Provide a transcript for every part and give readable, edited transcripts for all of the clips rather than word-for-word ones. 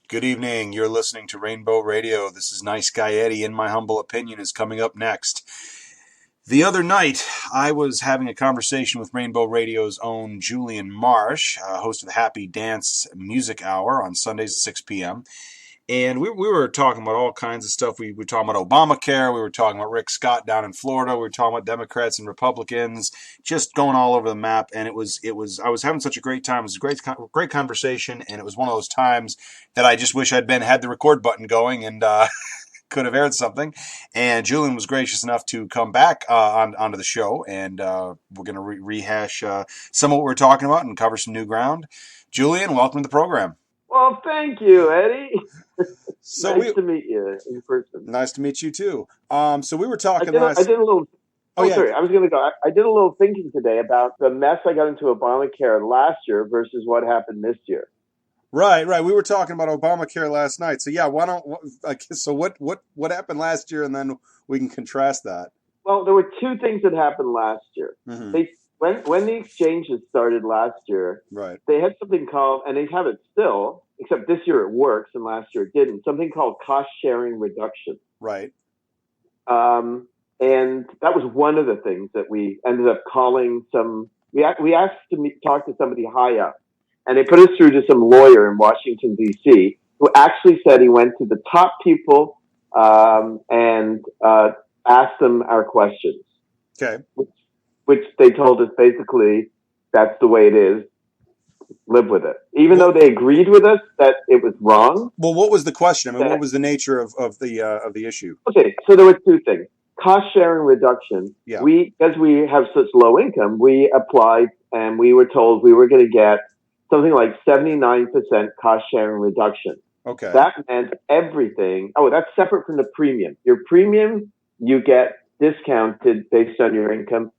Good evening. You're listening to Rainbow Radio. This is Niceguy Eddie. In My Humble Opinion is coming up next. The other night, I was having a conversation with Rainbow Radio's own Julian Marsh, host of the Happy Dance Music Hour on Sundays at 6 p.m. And we were talking about all kinds of stuff. We were talking about Obamacare. We were talking about Rick Scott down in Florida. We were talking about Democrats and Republicans, just going all over the map. And I was having such a great time. It was a great conversation. And it was one of those times that I just wish I'd had the record button going and could have aired something. And Julian was gracious enough to come back onto the show. And we're going to rehash some of what we're talking about and cover some new ground. Julian, welcome to the program. Well, thank you, Eddie. So nice to meet you in person. Nice to meet you too. So we were talking I did a little. Sorry, I was going to go. I did a little thinking today about the mess I got into Obamacare last year versus what happened this year. Right. We were talking about Obamacare last night. So yeah, what happened last year, and then we can contrast that. Well, there were two things that happened last year. Mm-hmm. When the exchanges started last year, right, they had something called, and they have it still, except this year it works and last year it didn't, something called cost sharing reduction. Right. And that was one of the things that we ended up calling we asked to talk to somebody high up, and they put us through to some lawyer in Washington, D.C., who actually said he went to the top people and asked them our questions. Okay. Which they told us basically that's the way it is. Live with it. Even though they agreed with us that it was wrong. Well, what was the question? I mean, what was the nature of the issue? Okay, so there were two things. Cost sharing reduction. Yeah. Because we have such low income, we applied and we were told we were going to get something like 79% cost sharing reduction. Okay. That meant everything. Oh, that's separate from the premium. Your premium, you get discounted based on your income.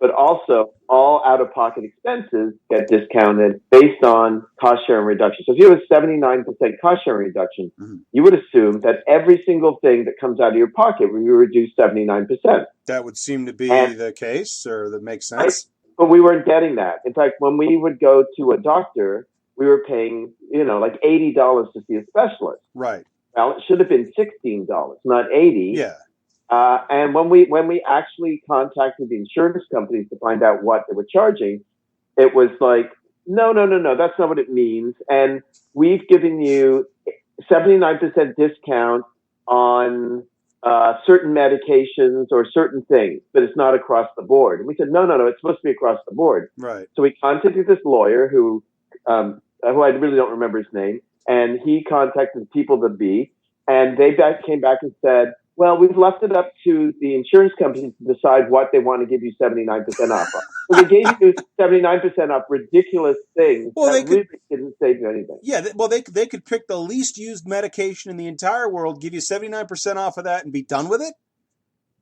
But also all out-of-pocket expenses get discounted based on cost-sharing reduction. So if you have a 79% cost-sharing reduction, mm-hmm. you would assume that every single thing that comes out of your pocket will be reduced 79%. That would seem to be the case, or that makes sense. Right? But we weren't getting that. In fact, when we would go to a doctor, we were paying, like $80 to see a specialist. Right. Well, it should have been $16, not $80. Yeah. And when we actually contacted the insurance companies to find out what they were charging, it was like, no, that's not what it means. And we've given you 79% discount on certain medications or certain things, but it's not across the board. And we said, no, it's supposed to be across the board. Right. So we contacted this lawyer who I really don't remember his name, and he contacted the people that be, and they came back and said, well, we've left it up to the insurance companies to decide what they want to give you 79% off of. So they gave you 79% off ridiculous things that really didn't save you anything. Yeah, they could pick the least used medication in the entire world, give you 79% off of that, and be done with it?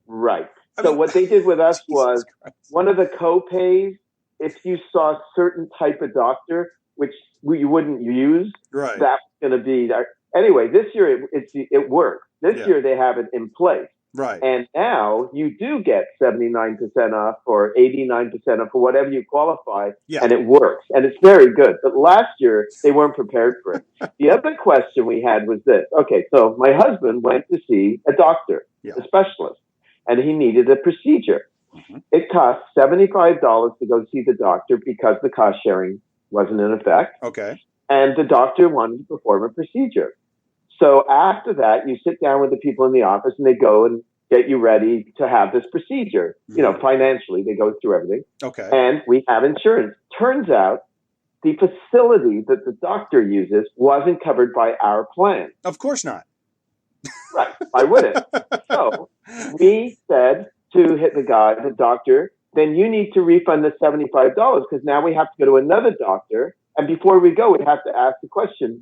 Right. So what they did with us was one of the co-pays, if you saw a certain type of doctor, which you wouldn't use, right, that's going to be there. Anyway, this year it worked. This year they have it in place. Right. And now you do get 79% off or 89% off or whatever you qualify, and it works. And it's very good. But last year, they weren't prepared for it. The other question we had was this. Okay, so my husband went to see a doctor, a specialist, and he needed a procedure. Mm-hmm. It cost $75 to go see the doctor because the cost sharing wasn't in effect. Okay. And the doctor wanted to perform a procedure. So after that, you sit down with the people in the office and they go and get you ready to have this procedure. Mm-hmm. Financially, they go through everything. Okay. And we have insurance. Turns out the facility that the doctor uses wasn't covered by our plan. Of course not. Right. I wouldn't. So we said to the doctor, then you need to refund the $75 because now we have to go to another doctor. And before we go, we have to ask the question,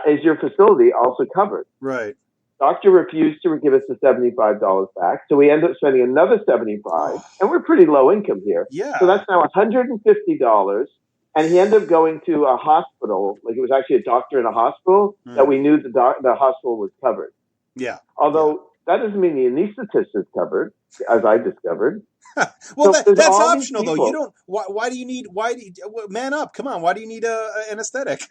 is your facility also covered? Right. Doctor refused to give us the $75 back. So we end up spending another $75, and we're pretty low income here. Yeah. So that's now $150. And he ended up going to a hospital, like it was actually a doctor in a hospital that we knew the hospital was covered. Yeah. Although that doesn't mean the anesthetist is covered, as I discovered. Well, so that's optional though. You don't. Why do you need? Man up! Come on! Why do you need an anesthetic?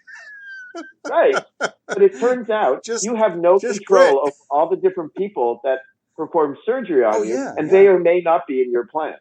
Right. But it turns out just you have no just grit. control of all the different people that perform surgery on you, yeah, and yeah. they or may not be in your plan.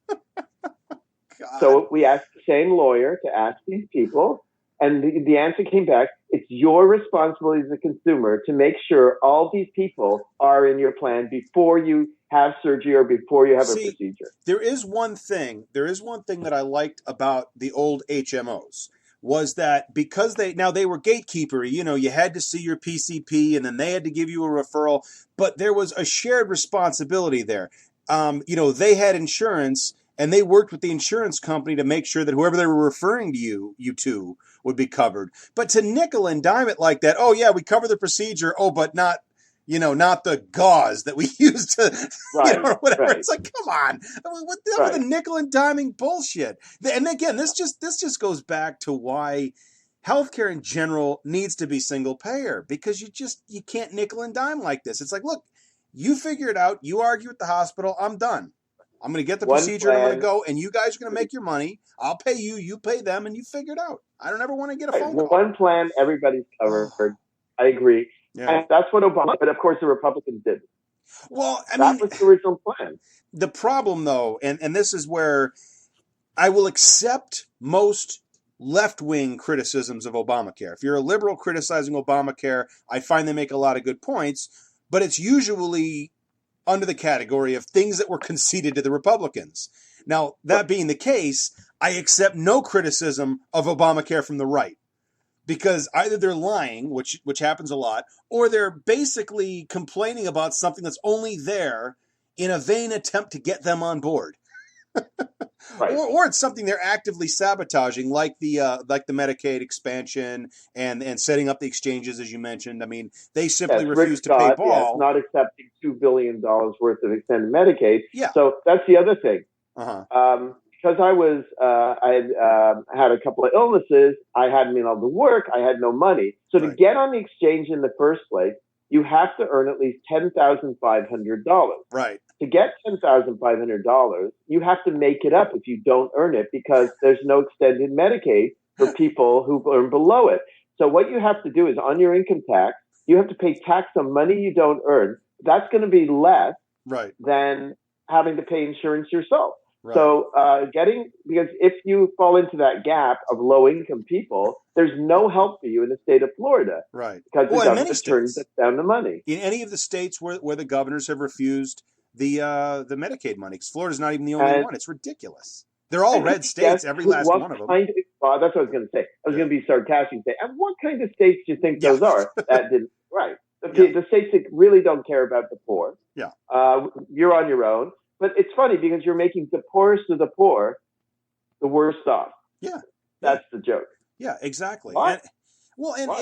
God. So we asked the same lawyer to ask these people, and the answer came back. It's your responsibility as a consumer to make sure all these people are in your plan before you have surgery or before you have a procedure. There is one thing that I liked about the old HMOs was that because they were gatekeeper, you had to see your PCP and then they had to give you a referral, but there was a shared responsibility there. They had insurance and they worked with the insurance company to make sure that whoever they were referring to you to would be covered. But to nickel and dime it like that, oh yeah, we cover the procedure, oh, but not the gauze that we use to, or whatever. Right. It's like, come on, what the nickel and diming bullshit? And again, this just goes back to why healthcare in general needs to be single payer, because you can't nickel and dime like this. It's like, look, you figure it out. You argue with the hospital. I'm done. I'm going to get the procedure and I'm going to go, and you guys are going to make your money. I'll pay you, you pay them, and you figure it out. I don't ever want to get a phone call. One plan, everybody's covered. I agree. Yeah. And that's what Obama, but of course the Republicans did. Well, that was the original plan. The problem, though, and this is where I will accept most left-wing criticisms of Obamacare. If you're a liberal criticizing Obamacare, I find they make a lot of good points, but it's usually under the category of things that were conceded to the Republicans. Now, that being the case, I accept no criticism of Obamacare from the right, because either they're lying, which happens a lot, or they're basically complaining about something that's only there in a vain attempt to get them on board. Right. Or it's something they're actively sabotaging, like the Medicaid expansion and setting up the exchanges, as you mentioned. I mean, they simply refuse to pay ball. Not accepting $2 billion worth of extended Medicaid. Yeah. So that's the other thing. Because I had a couple of illnesses, I hadn't been able to work, I had no money. So to get on the exchange in the first place, you have to earn at least $10,500. Right. To get $10,500, you have to make it up if you don't earn it, because there's no extended Medicaid for people who earn below it. So what you have to do is, on your income tax, you have to pay tax on money you don't earn. That's going to be less than having to pay insurance yourself. Right. So because if you fall into that gap of low-income people, there's no help for you in the state of Florida. Right. Because the government turns down the money. In any of the states where the governors have refused the Medicaid money, because Florida's not even the only one. It's ridiculous. They're all red states, every last one of them. That's what I was going to say. I was going to be sarcastic and say, and what kind of states do you think those are? That didn't, right. The states that really don't care about the poor. Yeah. You're on your own. But it's funny because you're making the poorest of the poor the worst off. Yeah. That's the joke. Yeah, exactly. And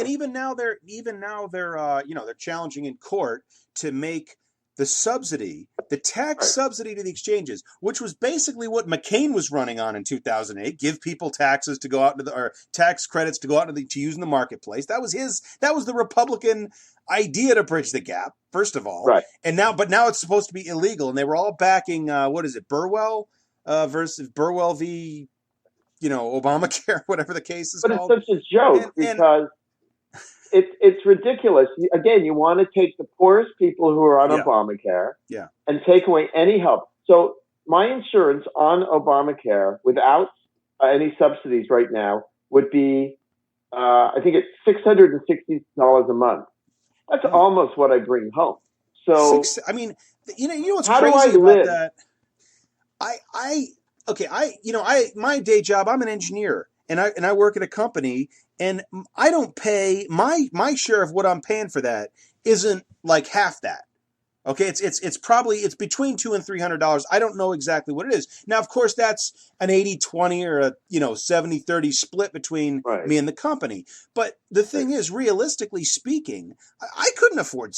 even now they're they're challenging in court to make the tax subsidy to the exchanges, which was basically what McCain was running on in 2008, give people taxes to go out into or tax credits to go out to use in the marketplace. That was the Republican idea to bridge the gap, first of all. Right. And now it's supposed to be illegal, and they were all backing Burwell versus Burwell v. Obamacare, whatever the case is called. But it's such a joke because it's ridiculous. Again, you want to take the poorest people who are on Obamacare and take away any help. So my insurance on Obamacare without any subsidies right now would be, I think it's $660 a month. That's almost what I bring home. So what's crazy about that? My day job, I'm an engineer, and I work at a company, and I don't pay my share of what I'm paying for that isn't like half that. Okay, it's probably between $200 and $300. I don't know exactly what it is. Now, of course, that's an 80-20 or a 70-30 split between me and the company. But the thing is, realistically speaking, I couldn't afford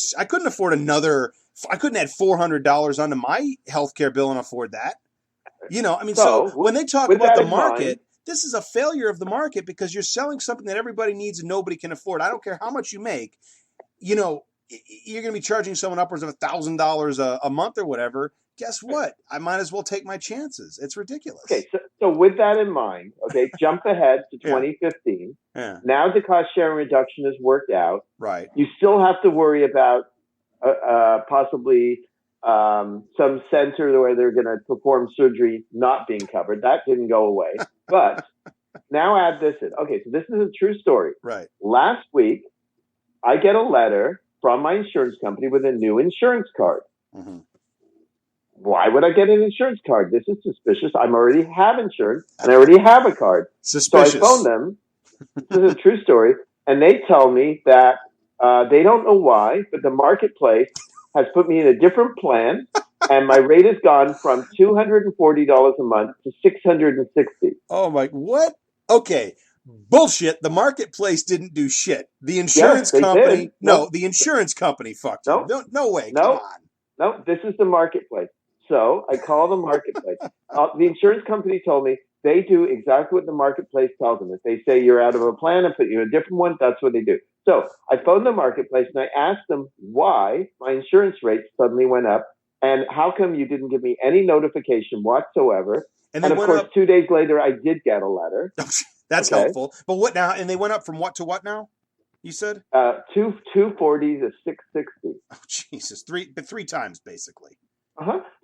another. I couldn't add $400 onto my healthcare bill and afford that. So when they talk about the market, this is a failure of the market, because you're selling something that everybody needs and nobody can afford. I don't care how much you make. You're going to be charging someone upwards of $1,000 a month or whatever guess what? I might as well take my chances. It's ridiculous. Okay, so with that in mind, okay, jump ahead to 2015. Yeah. Now the cost sharing reduction has worked out. Right. You still have to worry about possibly some center where they're going to perform surgery not being covered. That didn't go away. But now add this in. Okay, so this is a true story. Right. Last week, I get a letter from my insurance company with a new insurance card. Mm-hmm. Why would I get an insurance card? This is suspicious. I already have insurance, and I already have a card. Suspicious. So I phoned them. This is a true story. And they tell me that they don't know why, but the marketplace has put me in a different plan, and my rate has gone from $240 a month to $660. Oh, my, what? Okay. Bullshit. The marketplace didn't do shit. The insurance company. Did. No, the insurance company fucked you. No way. Come on. No, this is the marketplace. So I call the marketplace. The insurance company told me they do exactly what the marketplace tells them. If they say you're out of a plan and put you in a different one, that's what they do. So I phoned the marketplace and I asked them why my insurance rate suddenly went up and how come you didn't give me any notification whatsoever. And of course, 2 days later, I did get a letter. That's helpful. But what now? And they went up from what to what now? You said 240 to 660. Oh, Jesus! Three times basically.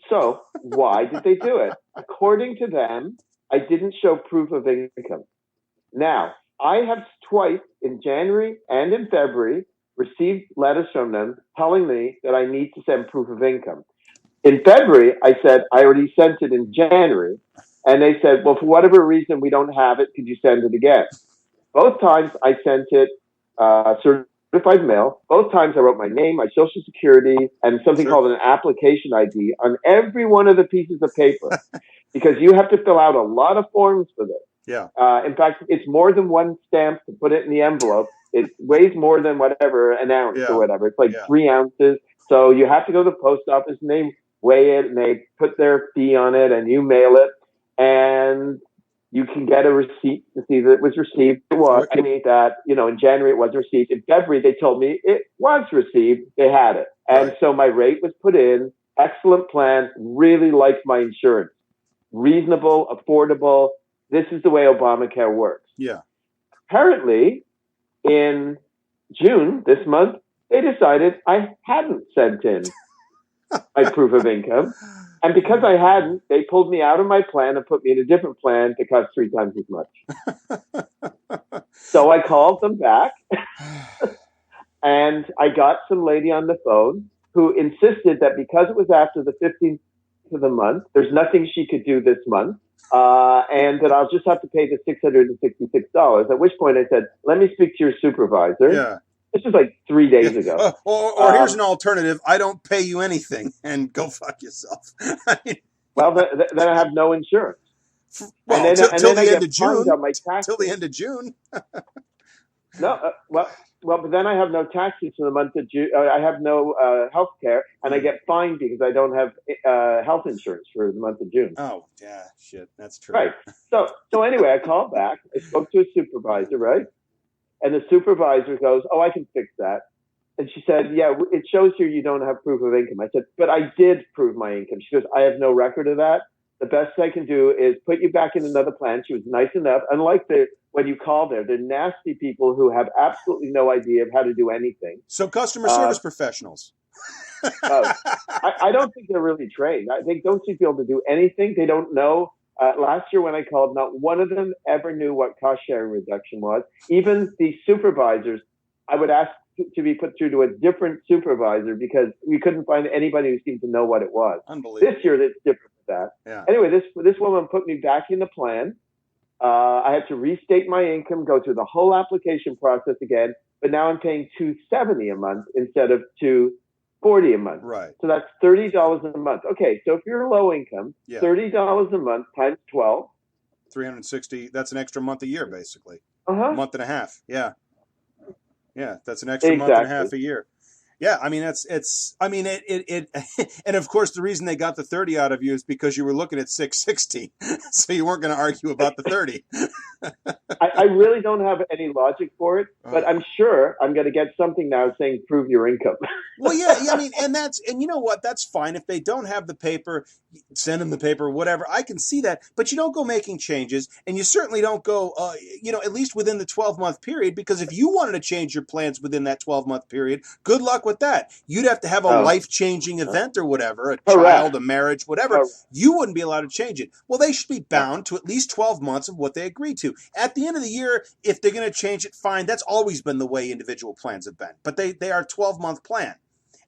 So why did they do it? According to them, I didn't show proof of income. Now, I have twice in January and in February received letters from them telling me that I need to send proof of income. In February, I said I already sent it in January, and they said, well, for whatever reason, we don't have it. Could you send it again? Both times I sent it certified mail. Both times I wrote my name, my social security, and something called an application ID on every one of the pieces of paper because you have to fill out a lot of forms for this. Yeah. In fact, it's more than one stamp to put it in the envelope. It weighs more than whatever, an ounce or whatever. It's like 3 ounces. So you have to go to the post office and they weigh it and they put their fee on it and you mail it. And you can get a receipt to see that it was received. It was. I mean that, in January it was received. In February, they told me it was received. They had it. And so my rate was put in. Excellent plan. Really liked my insurance. Reasonable, affordable. This is the way Obamacare works. Yeah. Apparently, in June this month, they decided I hadn't sent in my proof of income. And because I hadn't, they pulled me out of my plan and put me in a different plan that cost 3 times as much. So I called them back and I got some lady on the phone who insisted that because it was after the 15th of the month, there's nothing she could do this month. And that I'll just have to pay the $666. At which point I said, let me speak to your supervisor. Yeah. This was like 3 days ago. Or here's an alternative. I don't pay you anything and go fuck yourself. Well, then I have no insurance. Well, till the end of June. Till the end of June. No, but then I have no taxes for the month of June. I have no health care, and I get fined because I don't have health insurance for the month of June. Oh, yeah, shit, that's true. Right. So anyway, I called back. I spoke to a supervisor, right? And the supervisor goes, oh, I can fix that. And she said, yeah, it shows here you don't have proof of income. I said, but I did prove my income. She goes, I have no record of that. The best I can do is put you back in another plan. She was nice enough. Unlike when you call there, they're nasty people who have absolutely no idea of how to do anything. So customer service professionals. I don't think they're really trained. They don't seem to be able to do anything. They don't know. Last year when I called, not one of them ever knew what cost sharing reduction was. Even the supervisors, I would ask to be put through to a different supervisor because we couldn't find anybody who seemed to know what it was. Unbelievable. This year, it's different with that. Yeah. Anyway, this woman put me back in the plan. I had to restate my income, go through the whole application process again, but now I'm paying $270 a month instead of $240 a month. Right. So that's $30 a month. Okay, so if you're low income, $30 a month times 12. 360, that's an extra month a year, basically. Uh-huh. Month and a half, yeah. Yeah, that's an extra month and a half a year. Yeah, I mean and of course the reason they got the 30 out of you is because you were looking at 660, so you weren't going to argue about the 30. I really don't have any logic for it, but I'm sure I'm going to get something now saying prove your income. Well, yeah, I mean, and you know what? That's fine. If they don't have the paper, send them the paper, whatever. I can see that, but you don't go making changes, and you certainly don't go, at least within the 12-month period, because if you wanted to change your plans within that 12-month period, good luck with that. You'd have to have a life-changing event or whatever, a child, a marriage, whatever. You wouldn't be allowed to change it. Well, they should be bound to at least 12 months of what they agreed to. At the end of the year, if they're going to change it, fine. That's always been the way individual plans have been, but they are 12-month plans.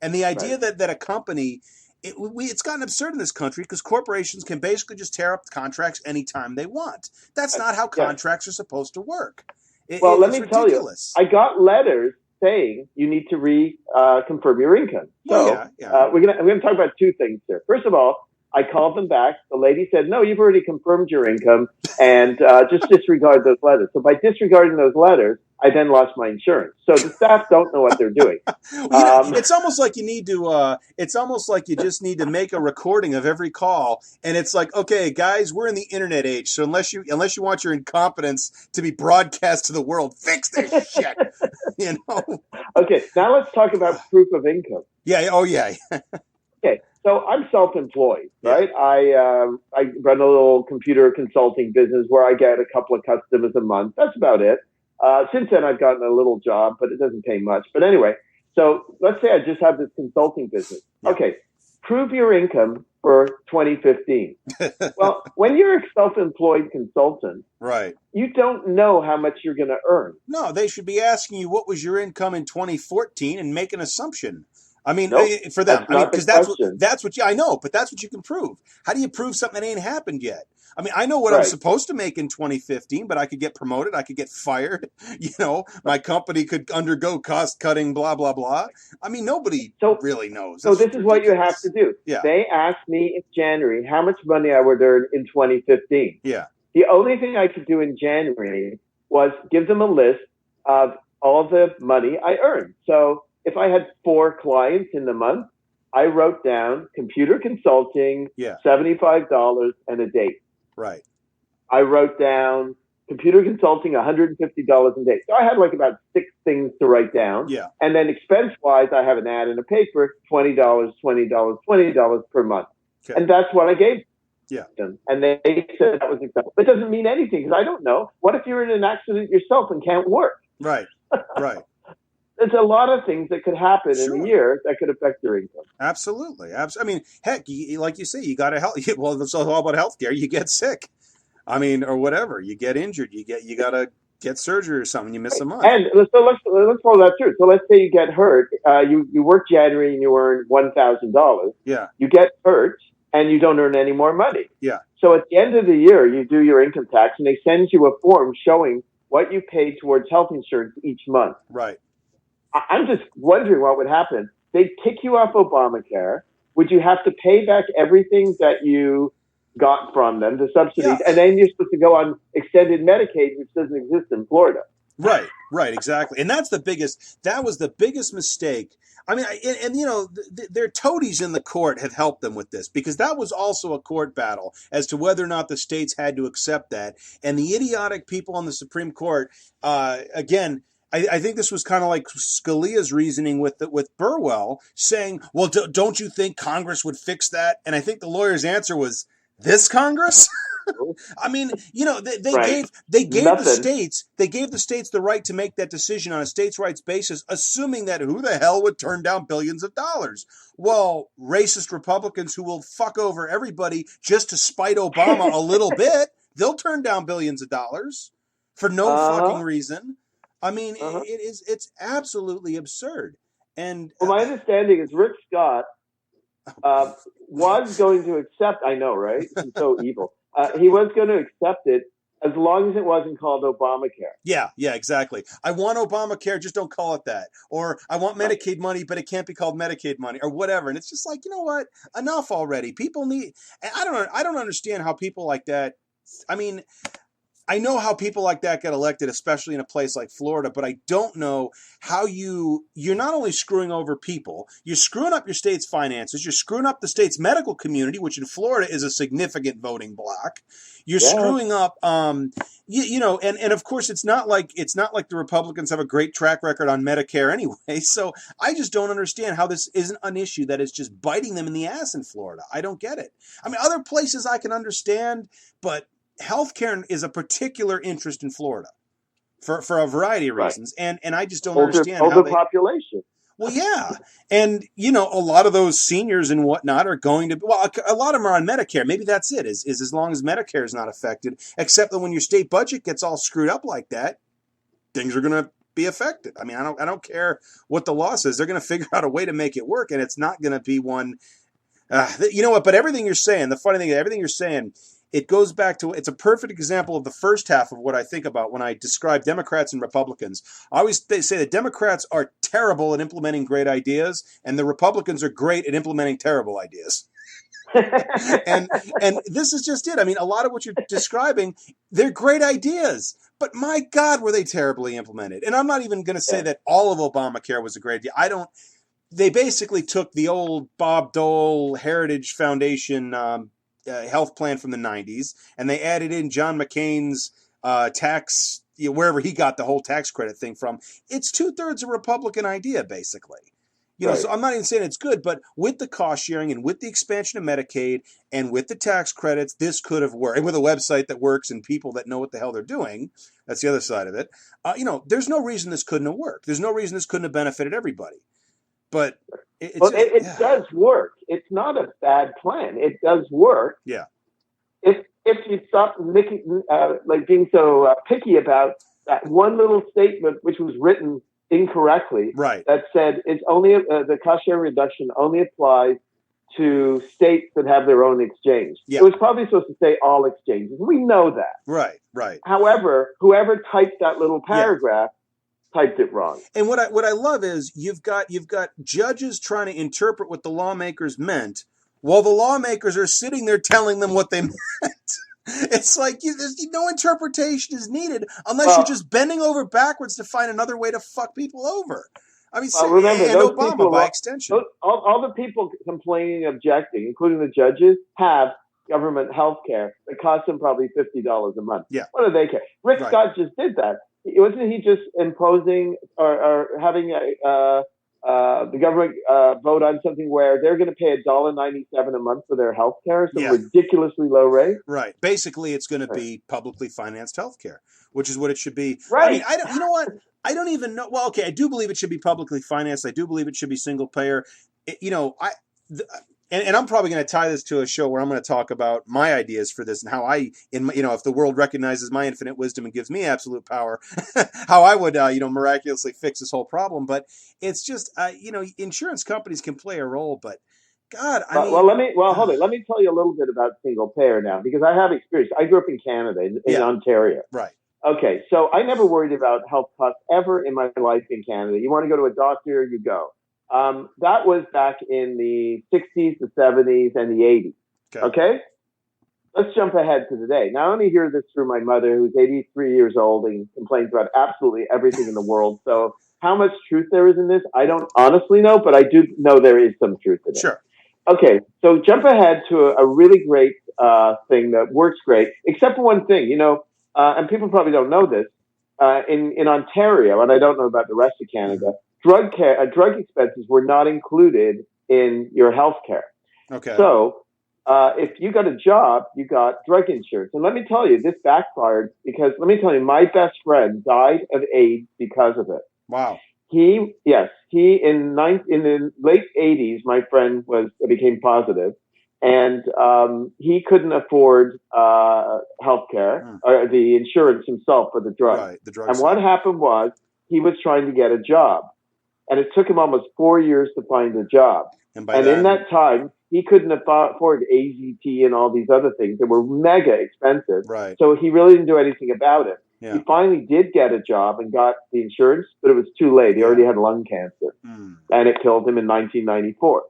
And the idea that a company, it's gotten absurd in this country because corporations can basically just tear up contracts anytime they want. That's not how contracts are supposed to work. Let me tell you, I got letters saying you need to reconfirm your income. So we're gonna talk about two things here. First of all, I called them back. The lady said, no, you've already confirmed your income, and just disregard those letters. So by disregarding those letters, I then lost my insurance. So the staff don't know what they're doing. It's almost like you need to. It's almost like you just need to make a recording of every call, and it's like, okay, guys, we're in the internet age, so unless you want your incompetence to be broadcast to the world, fix this shit. You know. Okay, now let's talk about proof of income. Yeah. Oh, yeah. Okay. So I'm self-employed, right? I run a little computer consulting business where I get a couple of customers a month. That's about it. Since then, I've gotten a little job, but it doesn't pay much. But anyway, so let's say I just have this consulting business. Okay, prove your income for 2015. Well, when you're a self-employed consultant, right, you don't know how much you're going to earn. No, they should be asking you what was your income in 2014 and make an assumption. I mean, for them, because that's what I know, but that's what you can prove. How do you prove something that ain't happened yet? I mean, I know what I'm supposed to make in 2015, but I could get promoted, I could get fired. You know, my company could undergo cost cutting, blah blah blah. I mean, nobody really knows. So this is what you have to do. Yeah. They asked me in January how much money I would earn in 2015. Yeah. The only thing I could do in January was give them a list of all the money I earned. So if I had 4 clients in the month, I wrote down computer consulting, $75 and a date. Right. I wrote down computer consulting, $150 a day. So I had like about 6 things to write down. Yeah. And then expense-wise, I have an ad in the paper, $20, $20, $20 per month. Okay. And that's what I gave them. And they said that was acceptable. That doesn't mean anything because I don't know. What if you're in an accident yourself and can't work? Right. Right. There's a lot of things that could happen in a year that could affect your income. Absolutely. I mean, heck, like you say, you got to help. Well, it's all about healthcare. You get sick. I mean, or whatever. You get injured. You got to get surgery or something. You miss a month. And so let's follow that through. So let's say you get hurt. You work January and you earn $1,000. Yeah. You get hurt and you don't earn any more money. Yeah. So at the end of the year, you do your income tax and they send you a form showing what you paid towards health insurance each month. Right. I'm just wondering what would happen. They'd kick you off Obamacare. Would you have to pay back everything that you got from them, the subsidies, and then you're supposed to go on extended Medicaid, which doesn't exist in Florida? Right, exactly. And that was the biggest mistake. I mean, and you know, their toadies in the court have helped them with this because that was also a court battle as to whether or not the states had to accept that. And the idiotic people on the Supreme Court, again, I think this was kind of like Scalia's reasoning with Burwell saying, well, don't you think Congress would fix that? And I think the lawyer's answer was, this Congress? I mean, you know, they gave the states the right to make that decision on a states' rights basis, assuming that who the hell would turn down billions of dollars? Well, racist Republicans who will fuck over everybody just to spite Obama a little bit, they'll turn down billions of dollars for no fucking reason. I mean, it's absolutely absurd. And my understanding is Rick Scott was going to accept. I know, right? He's so evil. He was going to accept it as long as it wasn't called Obamacare. Yeah, exactly. I want Obamacare, just don't call it that. Or I want Medicaid money, but it can't be called Medicaid money, or whatever. And it's just like, you know what? Enough already. People need. I don't understand how people like that. I mean, I know how people like that get elected, especially in a place like Florida, but I don't know how you're not only screwing over people, you're screwing up your state's finances, you're screwing up the state's medical community, which in Florida is a significant voting bloc. You're screwing up, and of course it's not like the Republicans have a great track record on Medicare anyway. So I just don't understand how this isn't an issue that is just biting them in the ass in Florida. I don't get it. I mean, other places I can understand, but healthcare is a particular interest in Florida for a variety of reasons. And I just don't understand how they... population. Well, yeah. And, a lot of those seniors and whatnot are going to... Well, a lot of them are on Medicare. Maybe that's it, is as long as Medicare is not affected, except that when your state budget gets all screwed up like that, things are going to be affected. I mean, I don't care what the law says. They're going to figure out a way to make it work, and it's not going to be one... you know what? But everything you're saying, the funny thing is, everything you're saying... It goes back to, it's a perfect example of the first half of what I think about when I describe Democrats and Republicans. I always say that Democrats are terrible at implementing great ideas, and the Republicans are great at implementing terrible ideas. and this is just it. I mean, a lot of what you're describing, they're great ideas, but my God, were they terribly implemented. And I'm not even going to say that all of Obamacare was a great idea. They basically took the old Bob Dole Heritage Foundation health plan from the 90s, and they added in John McCain's tax, wherever he got the whole tax credit thing from. It's 2/3 a Republican idea, basically. So I'm not even saying it's good, but with the cost sharing and with the expansion of Medicaid and with the tax credits, this could have worked. And with a website that works and people that know what the hell they're doing, that's the other side of it. There's no reason this couldn't have worked. There's no reason this couldn't have benefited everybody. But it does work. It's not a bad plan. It does work. Yeah. If you stop being so picky about that one little statement, which was written incorrectly, right? That said it's only the cost sharing reduction only applies to states that have their own exchange. Yeah. It was probably supposed to say all exchanges. We know that. Right. However, whoever typed that little paragraph typed it wrong. And what I love is you've got judges trying to interpret what the lawmakers meant, while the lawmakers are sitting there telling them what they meant. It's like no interpretation is needed unless you're just bending over backwards to find another way to fuck people over. I mean, remember, and those Obama people, by extension. All the people complaining, objecting, including the judges, have government health care that costs them probably $50 a month. Yeah. What do they care? Rick Scott just did that. Wasn't he just imposing or having the government vote on something where they're going to pay $1.97 a month for their health care, some ridiculously low rate? Right. Basically, it's going to be publicly financed health care, which is what it should be. Right. I mean, you know what? I don't even know. Well, okay, I do believe it should be publicly financed. I do believe it should be single payer. And I'm probably going to tie this to a show where I'm going to talk about my ideas for this and how if the world recognizes my infinite wisdom and gives me absolute power, how I would, miraculously fix this whole problem. But it's just, insurance companies can play a role, but God, hold on. Let me tell you a little bit about single payer now, because I have experience. I grew up in Canada, in Ontario. Right. Okay. So I never worried about health costs ever in my life in Canada. You want to go to a doctor, you go. That was back in the 60s, the 70s, and the 80s. Okay? Let's jump ahead to today. Now, I only hear this through my mother, who's 83 years old and complains about absolutely everything in the world. So how much truth there is in this, I don't honestly know, but I do know there is some truth in it. Sure. Okay, so jump ahead to a really great thing that works great, except for one thing, and people probably don't know this, in Ontario, and I don't know about the rest of Canada, drug expenses were not included in your health care. Okay. So if you got a job, you got drug insurance. And let me tell you, this backfired because, my best friend died of AIDS because of it. Wow. In the late 80s, my friend became positive, and he couldn't afford health care or the insurance himself for the drug. Right, the drug. And what happened was he was trying to get a job. And it took him almost 4 years to find a job. And in that time, he couldn't afford AZT and all these other things that were mega expensive. Right. So he really didn't do anything about it. Yeah. He finally did get a job and got the insurance, but it was too late. He already had lung cancer. And it killed him in 1994.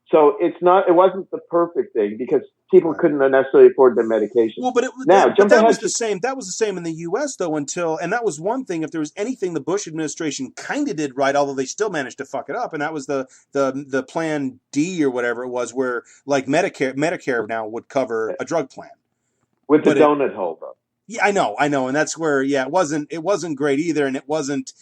So it wasn't the perfect thing because people couldn't necessarily afford their medication. Well, but that was the same. That was the same in the U.S. though and that was one thing. If there was anything the Bush administration kind of did right, although they still managed to fuck it up, and that was the Plan D or whatever it was, where like Medicare now would cover a drug plan with the donut hole though. Yeah, I know, and that's where it wasn't great either, and it wasn't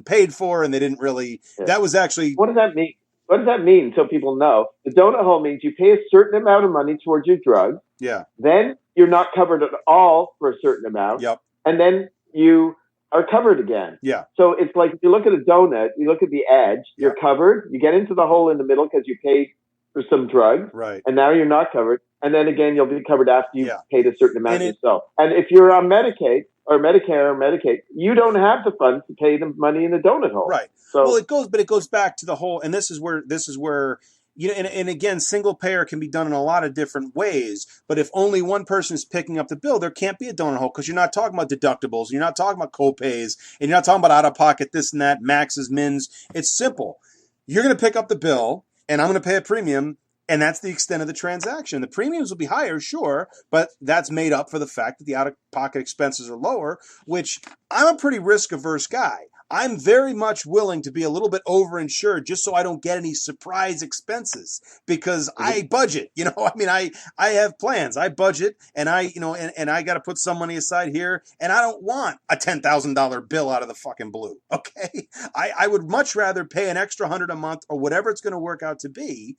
paid for, and they didn't really. Yeah. That was actually. What does that mean? What does that mean? So people know, the donut hole means you pay a certain amount of money towards your drug. Yeah. Then you're not covered at all for a certain amount. Yep. And then you are covered again. Yeah. So it's like if you look at a donut, you look at the edge, you're covered. You get into the hole in the middle because you paid for some drugs. Right. And now you're not covered. And then again, you'll be covered after you've paid a certain amount yourself. And if you're on Medicaid or Medicare or Medicaid, you don't have the funds to pay the money in the donut hole. Right. So, well, it goes back to the whole, and this is where and again, single payer can be done in a lot of different ways. But if only one person is picking up the bill, there can't be a donut hole because you're not talking about deductibles, you're not talking about co-pays, and you're not talking about out of pocket this and that, maxes, mins. It's simple. You're going to pick up the bill, and I'm going to pay a premium. And that's the extent of the transaction. The premiums will be higher, sure, but that's made up for the fact that the out-of-pocket expenses are lower, which I'm a pretty risk-averse guy. I'm very much willing to be a little bit overinsured just so I don't get any surprise expenses because I budget. I mean, I have plans. I budget, and I got to put some money aside here, and I don't want a $10,000 bill out of the fucking blue. Okay, I would much rather pay an extra $100 a month or whatever it's going to work out to be.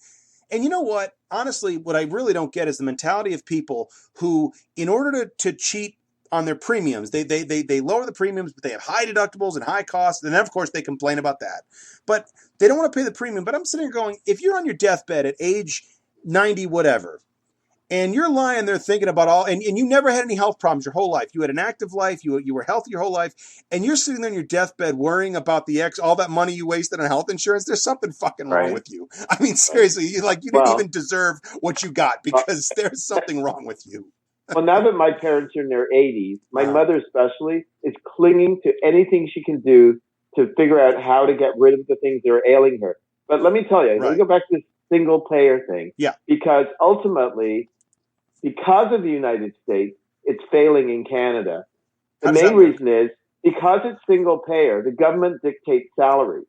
And you know what? Honestly, what I really don't get is the mentality of people who, in order to cheat on their premiums, they lower the premiums, but they have high deductibles and high costs. And then, of course, they complain about that. But they don't want to pay the premium. But I'm sitting here going, if you're on your deathbed at age 90, whatever, and you're lying there thinking about and you never had any health problems your whole life. You had an active life. You were healthy your whole life. And you're sitting there on your deathbed worrying about all that money you wasted on health insurance. There's something fucking wrong with you. I mean, seriously, you didn't even deserve what you got because there's something wrong with you. Well, now that my parents are in their 80s, my mother especially is clinging to anything she can do to figure out how to get rid of the things that are ailing her. But let me tell you, let me go back to this single payer thing. Yeah. Because ultimately, because of the United States, it's failing in Canada. The main reason is because it's single payer, the government dictates salaries.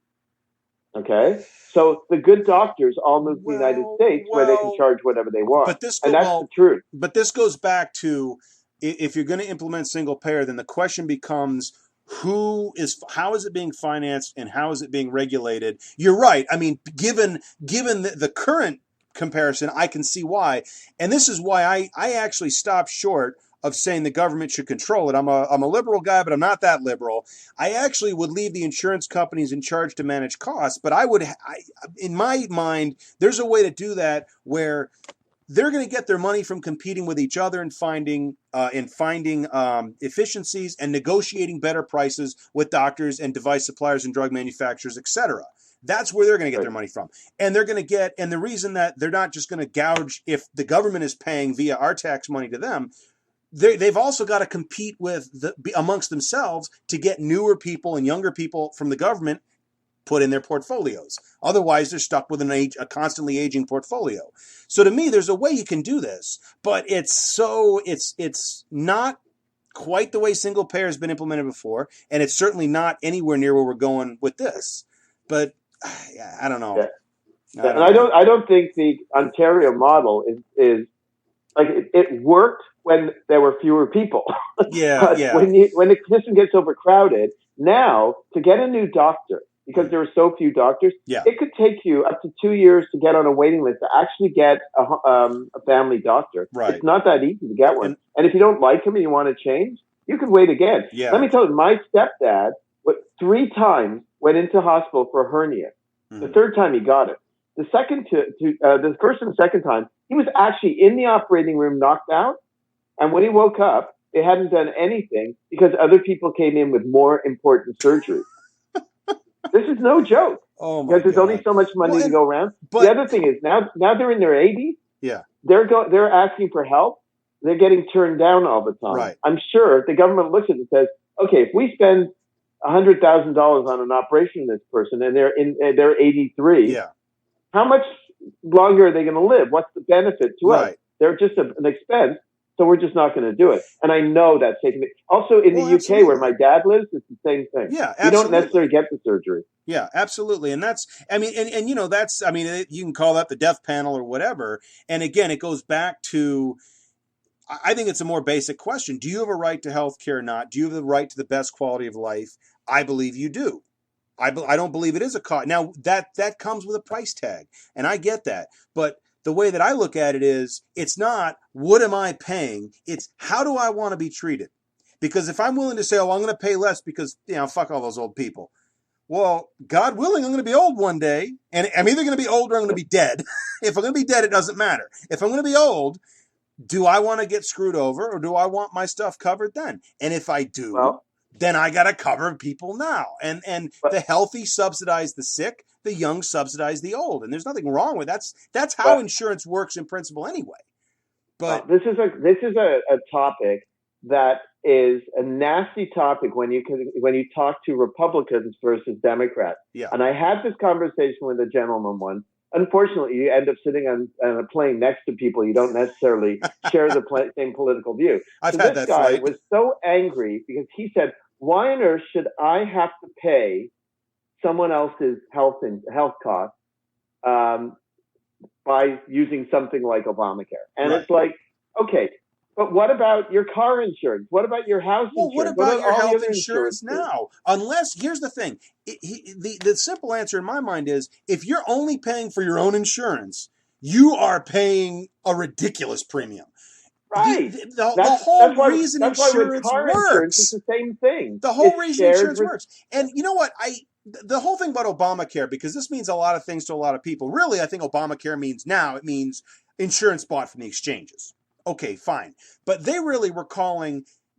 Okay? So the good doctors all move to the United States where they can charge whatever they want. And that's the truth. But this goes back to, if you're going to implement single payer, then the question becomes, how is it being financed and how is it being regulated? You're right. I mean, given the current comparison, I can see why. And this is why I actually stopped short of saying the government should control it. I'm a liberal guy, but I'm not that liberal. I actually would leave the insurance companies in charge to manage costs, but in my mind, there's a way to do that where they're going to get their money from competing with each other and finding efficiencies and negotiating better prices with doctors and device suppliers and drug manufacturers, etc. That's where they're going to get their money from. And they're going to and the reason that they're not just going to gouge if the government is paying via our tax money to them, they've also got to compete amongst themselves to get newer people and younger people from the government put in their portfolios. Otherwise, they're stuck with a constantly aging portfolio. So to me, there's a way you can do this, but it's not quite the way single payer has been implemented before, and it's certainly not anywhere near where we're going with this. But I don't know. Yeah. I don't think the Ontario model is like it worked when there were fewer people. Yeah, When the system gets overcrowded, now to get a new doctor, because there are so few doctors, it could take you up to 2 years to get on a waiting list to actually get a family doctor. Right. It's not that easy to get one. And if you don't like him and you want to change, you can wait again. Yeah. Let me tell you, my stepdad 3 times went into hospital for a hernia. The third time he got it. The first and second time, he was actually in the operating room knocked out. And when he woke up, they hadn't done anything because other people came in with more important surgery. This is no joke. Oh my because there's God. only so much money to go around. The other thing is now they're in their 80s. Yeah. They're asking for help. They're getting turned down all the time. Right. I'm sure the government looks at it and says, okay, if we spend $100,000 on an operation on this person and they're 83, how much longer are they going to live? What's the benefit to us? Right. They're just an expense, so we're just not going to do it. And I know that's taking it. Also, in the UK, absolutely. where my dad lives, it's the same thing. Yeah, absolutely. You don't necessarily get the surgery. Yeah, absolutely. And that's, I mean, and you know, that's, I mean, you can call that the death panel or whatever. And again, it goes back to, I think it's a more basic question. Do you have a right to health care or not? Do you have the right to the best quality of life? I believe you do. I don't believe it is a cost. Now, that comes with a price tag, and I get that. But the way that I look at it is, it's not, what am I paying? It's, how do I want to be treated? Because if I'm willing to say, oh, I'm going to pay less because, you know, fuck all those old people. Well, God willing, I'm going to be old one day, and I'm either going to be old or I'm going to be dead. If I'm going to be dead, it doesn't matter. If I'm going to be old, do I want to get screwed over, or do I want my stuff covered then? And if I do, then I got to cover people now. And the healthy subsidize the sick, the young subsidize the old. And there's nothing wrong with that. That's how insurance works in principle anyway. But this is a topic that is a nasty topic when you talk to Republicans versus Democrats. Yeah. And I had this conversation with a gentleman once. Unfortunately, you end up sitting on a plane next to people you don't necessarily share the same political view. I've had this that guy flight. was so angry because he said, "Why on earth should I have to pay someone else's health costs by using something like Obamacare?" And it's like, okay, but what about your car insurance? What about your house insurance? What about your health insurance now? Unless, here's the thing. The simple answer in my mind is, if you're only paying for your own insurance, you are paying a ridiculous premium. Right. The whole reason insurance works. Insurance is the same thing. The whole reason insurance works. And you know what? The whole thing about Obamacare, because this means a lot of things to a lot of people. Really, I think Obamacare means insurance bought from the exchanges. Okay, fine. But they really were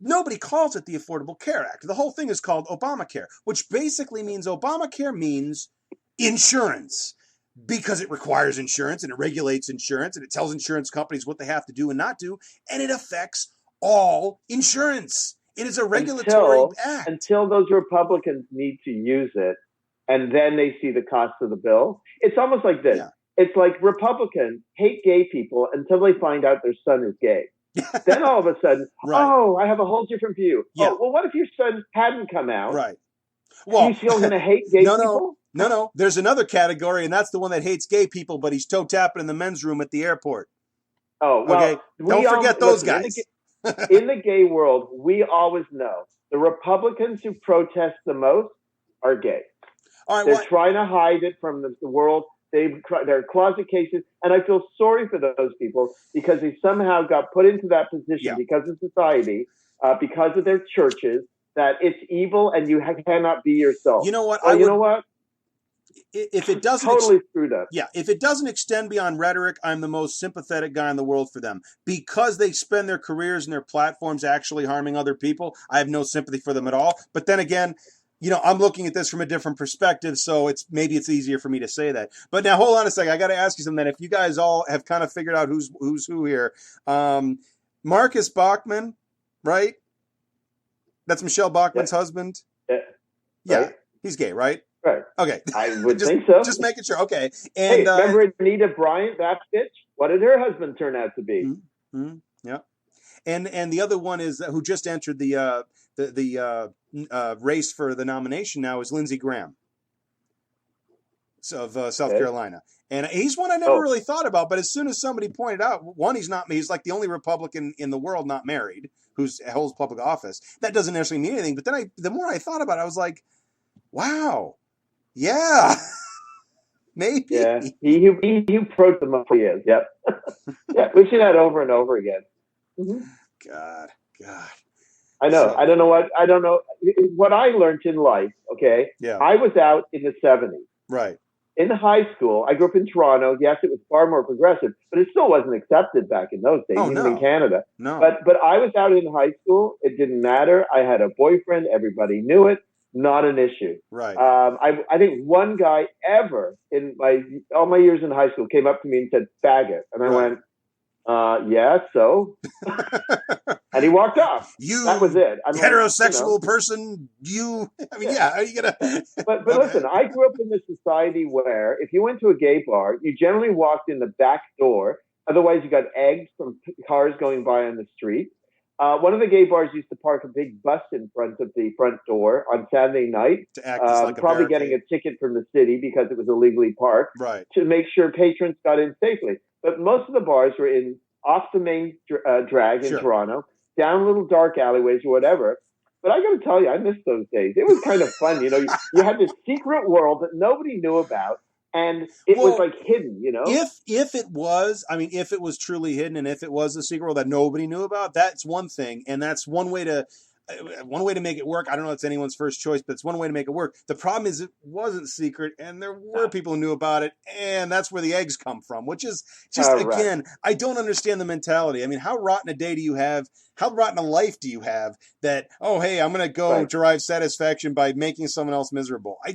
nobody calls it the Affordable Care Act. The whole thing is called Obamacare, which basically means Obamacare means insurance, because it requires insurance and it regulates insurance and it tells insurance companies what they have to do and not do, and it affects all insurance. It is a regulatory act. Until those Republicans need to use it, and then they see the cost of the bill. It's almost like this. Yeah. It's like Republicans hate gay people until they find out their son is gay. Then all of a sudden, oh, I have a whole different view. Yeah. Oh, well, what if your son hadn't come out? Right. Well, are you still going to hate gay people? No. There's another category, and that's the one that hates gay people, but he's toe tapping in the men's room at the airport. Oh, well, okay. Don't forget those guys. In the gay world, we always know the Republicans who protest the most are gay. All right, They're trying to hide it from the world. They're closet cases, and I feel sorry for those people because they somehow got put into that position because of society, because of their churches, that it's evil and you cannot be yourself. You know what? You know what? If it doesn't totally screwed up. Yeah, if it doesn't extend beyond rhetoric, I'm the most sympathetic guy in the world for them. Because they spend their careers and their platforms actually harming other people, I have no sympathy for them at all. But then again, you know, I'm looking at this from a different perspective, so maybe it's easier for me to say that. But now, hold on a second. I got to ask you something. If you guys all have kind of figured out who's who here, Marcus Bachmann, right? That's Michelle Bachmann's husband. Yeah, right. He's gay, right? Right. Okay. I would think so. Just making sure. Okay. And remember Anita Bryant, that bitch? What did her husband turn out to be? Mm-hmm. Yeah. And the other one is who just entered the race for the nomination now is Lindsey Graham of South Carolina. And he's one I never really thought about, but as soon as somebody pointed out, one, he's like the only Republican in the world not married who holds public office. That doesn't necessarily mean anything. But then the more I thought about it, I was like, wow, yeah, maybe. Yeah, he approached them up. He is. Yep. Yeah, we've seen that over and over again. Mm-hmm. God. I know. So, I don't know what I learned in life. Okay. Yeah. I was out in the 70s. Right. In high school, I grew up in Toronto. Yes, it was far more progressive, but it still wasn't accepted back in those days, even in Canada. No. But I was out in high school. It didn't matter. I had a boyfriend. Everybody knew it. Not an issue. Right. I think one guy ever in all my years in high school came up to me and said, "Faggot," and I went, "Yeah, so." And he walked off. You that was it. I'm heterosexual person, you. I mean, yeah. Are you gonna? But listen, I grew up in this society where if you went to a gay bar, you generally walked in the back door. Otherwise, you got egged from cars going by on the street. One of the gay bars used to park a big bus in front of the front door on Saturday night, to act as like probably getting a ticket from the city because it was illegally parked, right, to make sure patrons got in safely. But most of the bars were off the main drag in Toronto, down little dark alleyways or whatever. But I got to tell you, I miss those days. It was kind of fun, you had this secret world that nobody knew about. And it was like hidden, If it was, I mean, if it was truly hidden, and if it was a secret world that nobody knew about, that's one thing, and that's one way to make it work. I don't know if it's anyone's first choice, but it's one way to make it work. The problem is it wasn't secret, and there were people who knew about it, and that's where the eggs come from. Which is just again, I don't understand the mentality. I mean, how rotten a day do you have? How rotten a life do you have? That hey, I'm going to go derive satisfaction by making someone else miserable. I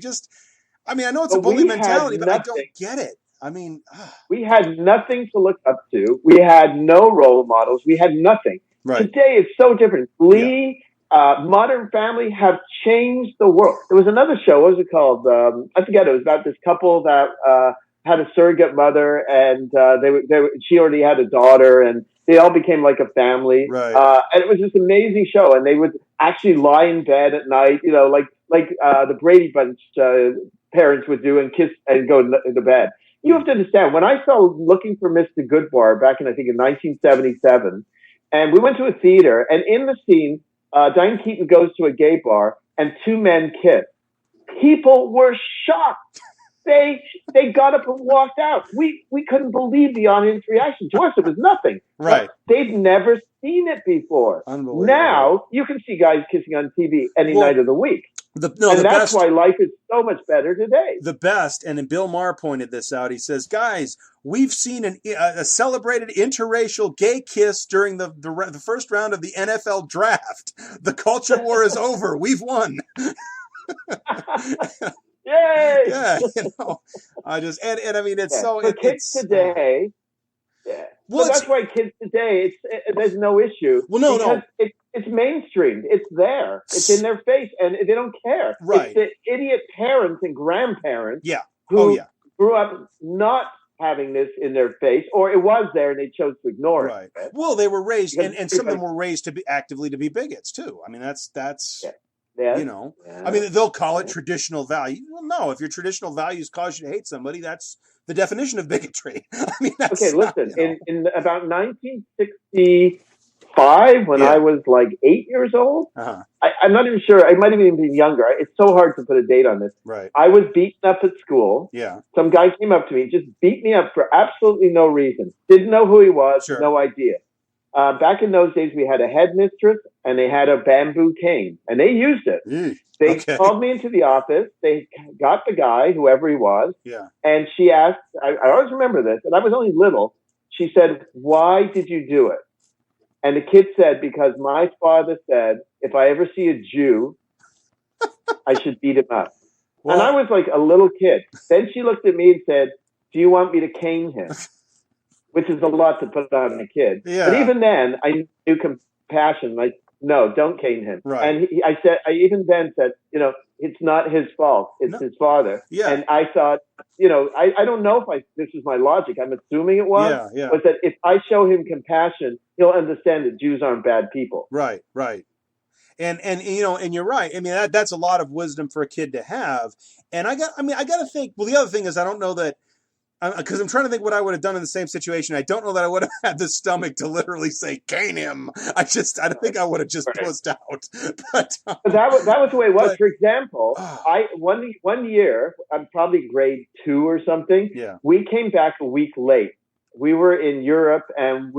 know it's a bully mentality, but I don't get it. I mean, we had nothing to look up to. We had no role models. We had nothing. Right. Today is so different. Glee, Modern Family have changed the world. There was another show. What was it called? I forget. It was about this couple that had a surrogate mother, and she already had a daughter, and they all became like a family. Right. And it was this amazing show. And they would actually lie in bed at night, like the Brady Bunch parents would do, and kiss and go to bed. You have to understand, when I saw Looking for Mr. Goodbar back in 1977, and we went to a theater, and in the scene, Diane Keaton goes to a gay bar, and two men kiss. People were shocked. They got up and walked out. We couldn't believe the audience reaction. To us, it was nothing. Right. They'd never seen it before. Unbelievable. Now, you can see guys kissing on TV any night of the week. That's why life is so much better today. The best, and then Bill Maher pointed this out. He says, guys, we've seen a celebrated interracial gay kiss during the first round of the NFL draft. The culture war is over. We've won. Yay! Yeah, I just and I mean it's so for kids today. Yeah. Well, that's why kids today, there's no issue. Well, no. It's mainstreamed. It's there. It's in their face, and they don't care. Right. It's the idiot parents and grandparents who grew up not having this in their face, or it was there and they chose to ignore it. Right. Well, they were raised, and some of them were raised to be actively to be bigots too. I mean, that's. Yeah. I mean, they'll call it traditional value. Well, no, if your traditional values cause you to hate somebody, that's the definition of bigotry. I mean, that's okay. Listen, in about 1965, when I was like 8 years old, I'm not even sure. I might have even been younger. It's so hard to put a date on this. Right. I was beaten up at school. Yeah. Some guy came up to me, just beat me up for absolutely no reason. Didn't know who he was. Sure. No idea. Back in those days, we had a headmistress and they had a bamboo cane, and they used it. They called me into the office. They got the guy, whoever he was, and she asked, I always remember this, and I was only little. She said, "Why did you do it?" And the kid said, "Because my father said, if I ever see a Jew, I should beat him up." Well, and I was like a little kid. Then she looked at me and said, "Do you want me to cane him?" Which is a lot to put on a kid. Yeah. But even then, I knew compassion. Like, no, don't cane him. Right. And I even then said, it's not his fault. It's his father. Yeah. And I thought, I don't know if this is my logic. I'm assuming it was. Yeah. Was that if I show him compassion, he'll understand that Jews aren't bad people. Right. And you're right. I mean, that's a lot of wisdom for a kid to have. And I got to think, well, the other thing is I don't know that, because I'm trying to think what I would have done in the same situation. I don't know that I would have had the stomach to literally say, cane him. I don't think I would have just pussed out. But that was the way it was. For example, one year, I'm probably grade 2 or something. Yeah. We came back a week late. We were in Europe, and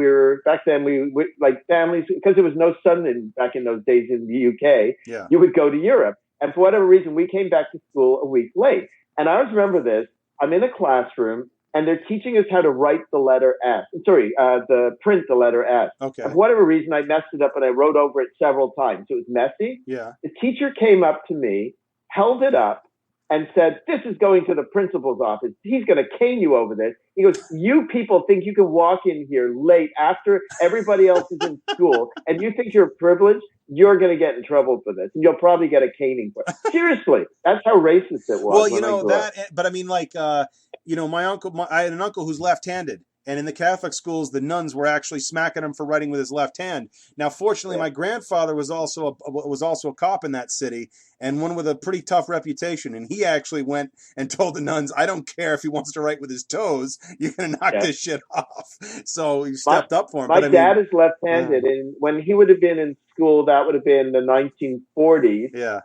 back then we like families, because there was no sun back in those days in the UK. Yeah. You would go to Europe. And for whatever reason, we came back to school a week late. And I always remember this. I'm in a classroom, and they're teaching us how to write the letter S. Print the letter S. Okay. For whatever reason, I messed it up, and I wrote over it several times. It was messy. Yeah. The teacher came up to me, held it up, and said, "This is going to the principal's office. He's going to cane you over this." He goes, "You people think you can walk in here late after everybody else is in school, and you think you're privileged? You're going to get in trouble for this, and you'll probably get a caning for it." Seriously, that's how racist it was. Well, but I mean, like, my uncle, I had an uncle who's left-handed. And in the Catholic schools, the nuns were actually smacking him for writing with his left hand. Now, fortunately, my grandfather was also a cop in that city, and one with a pretty tough reputation. And he actually went and told the nuns, "I don't care if he wants to write with his toes. You're going to knock this shit off." So he stepped up for him. My dad is left-handed, and when he would have been in school, that would have been the 1940s. Yeah,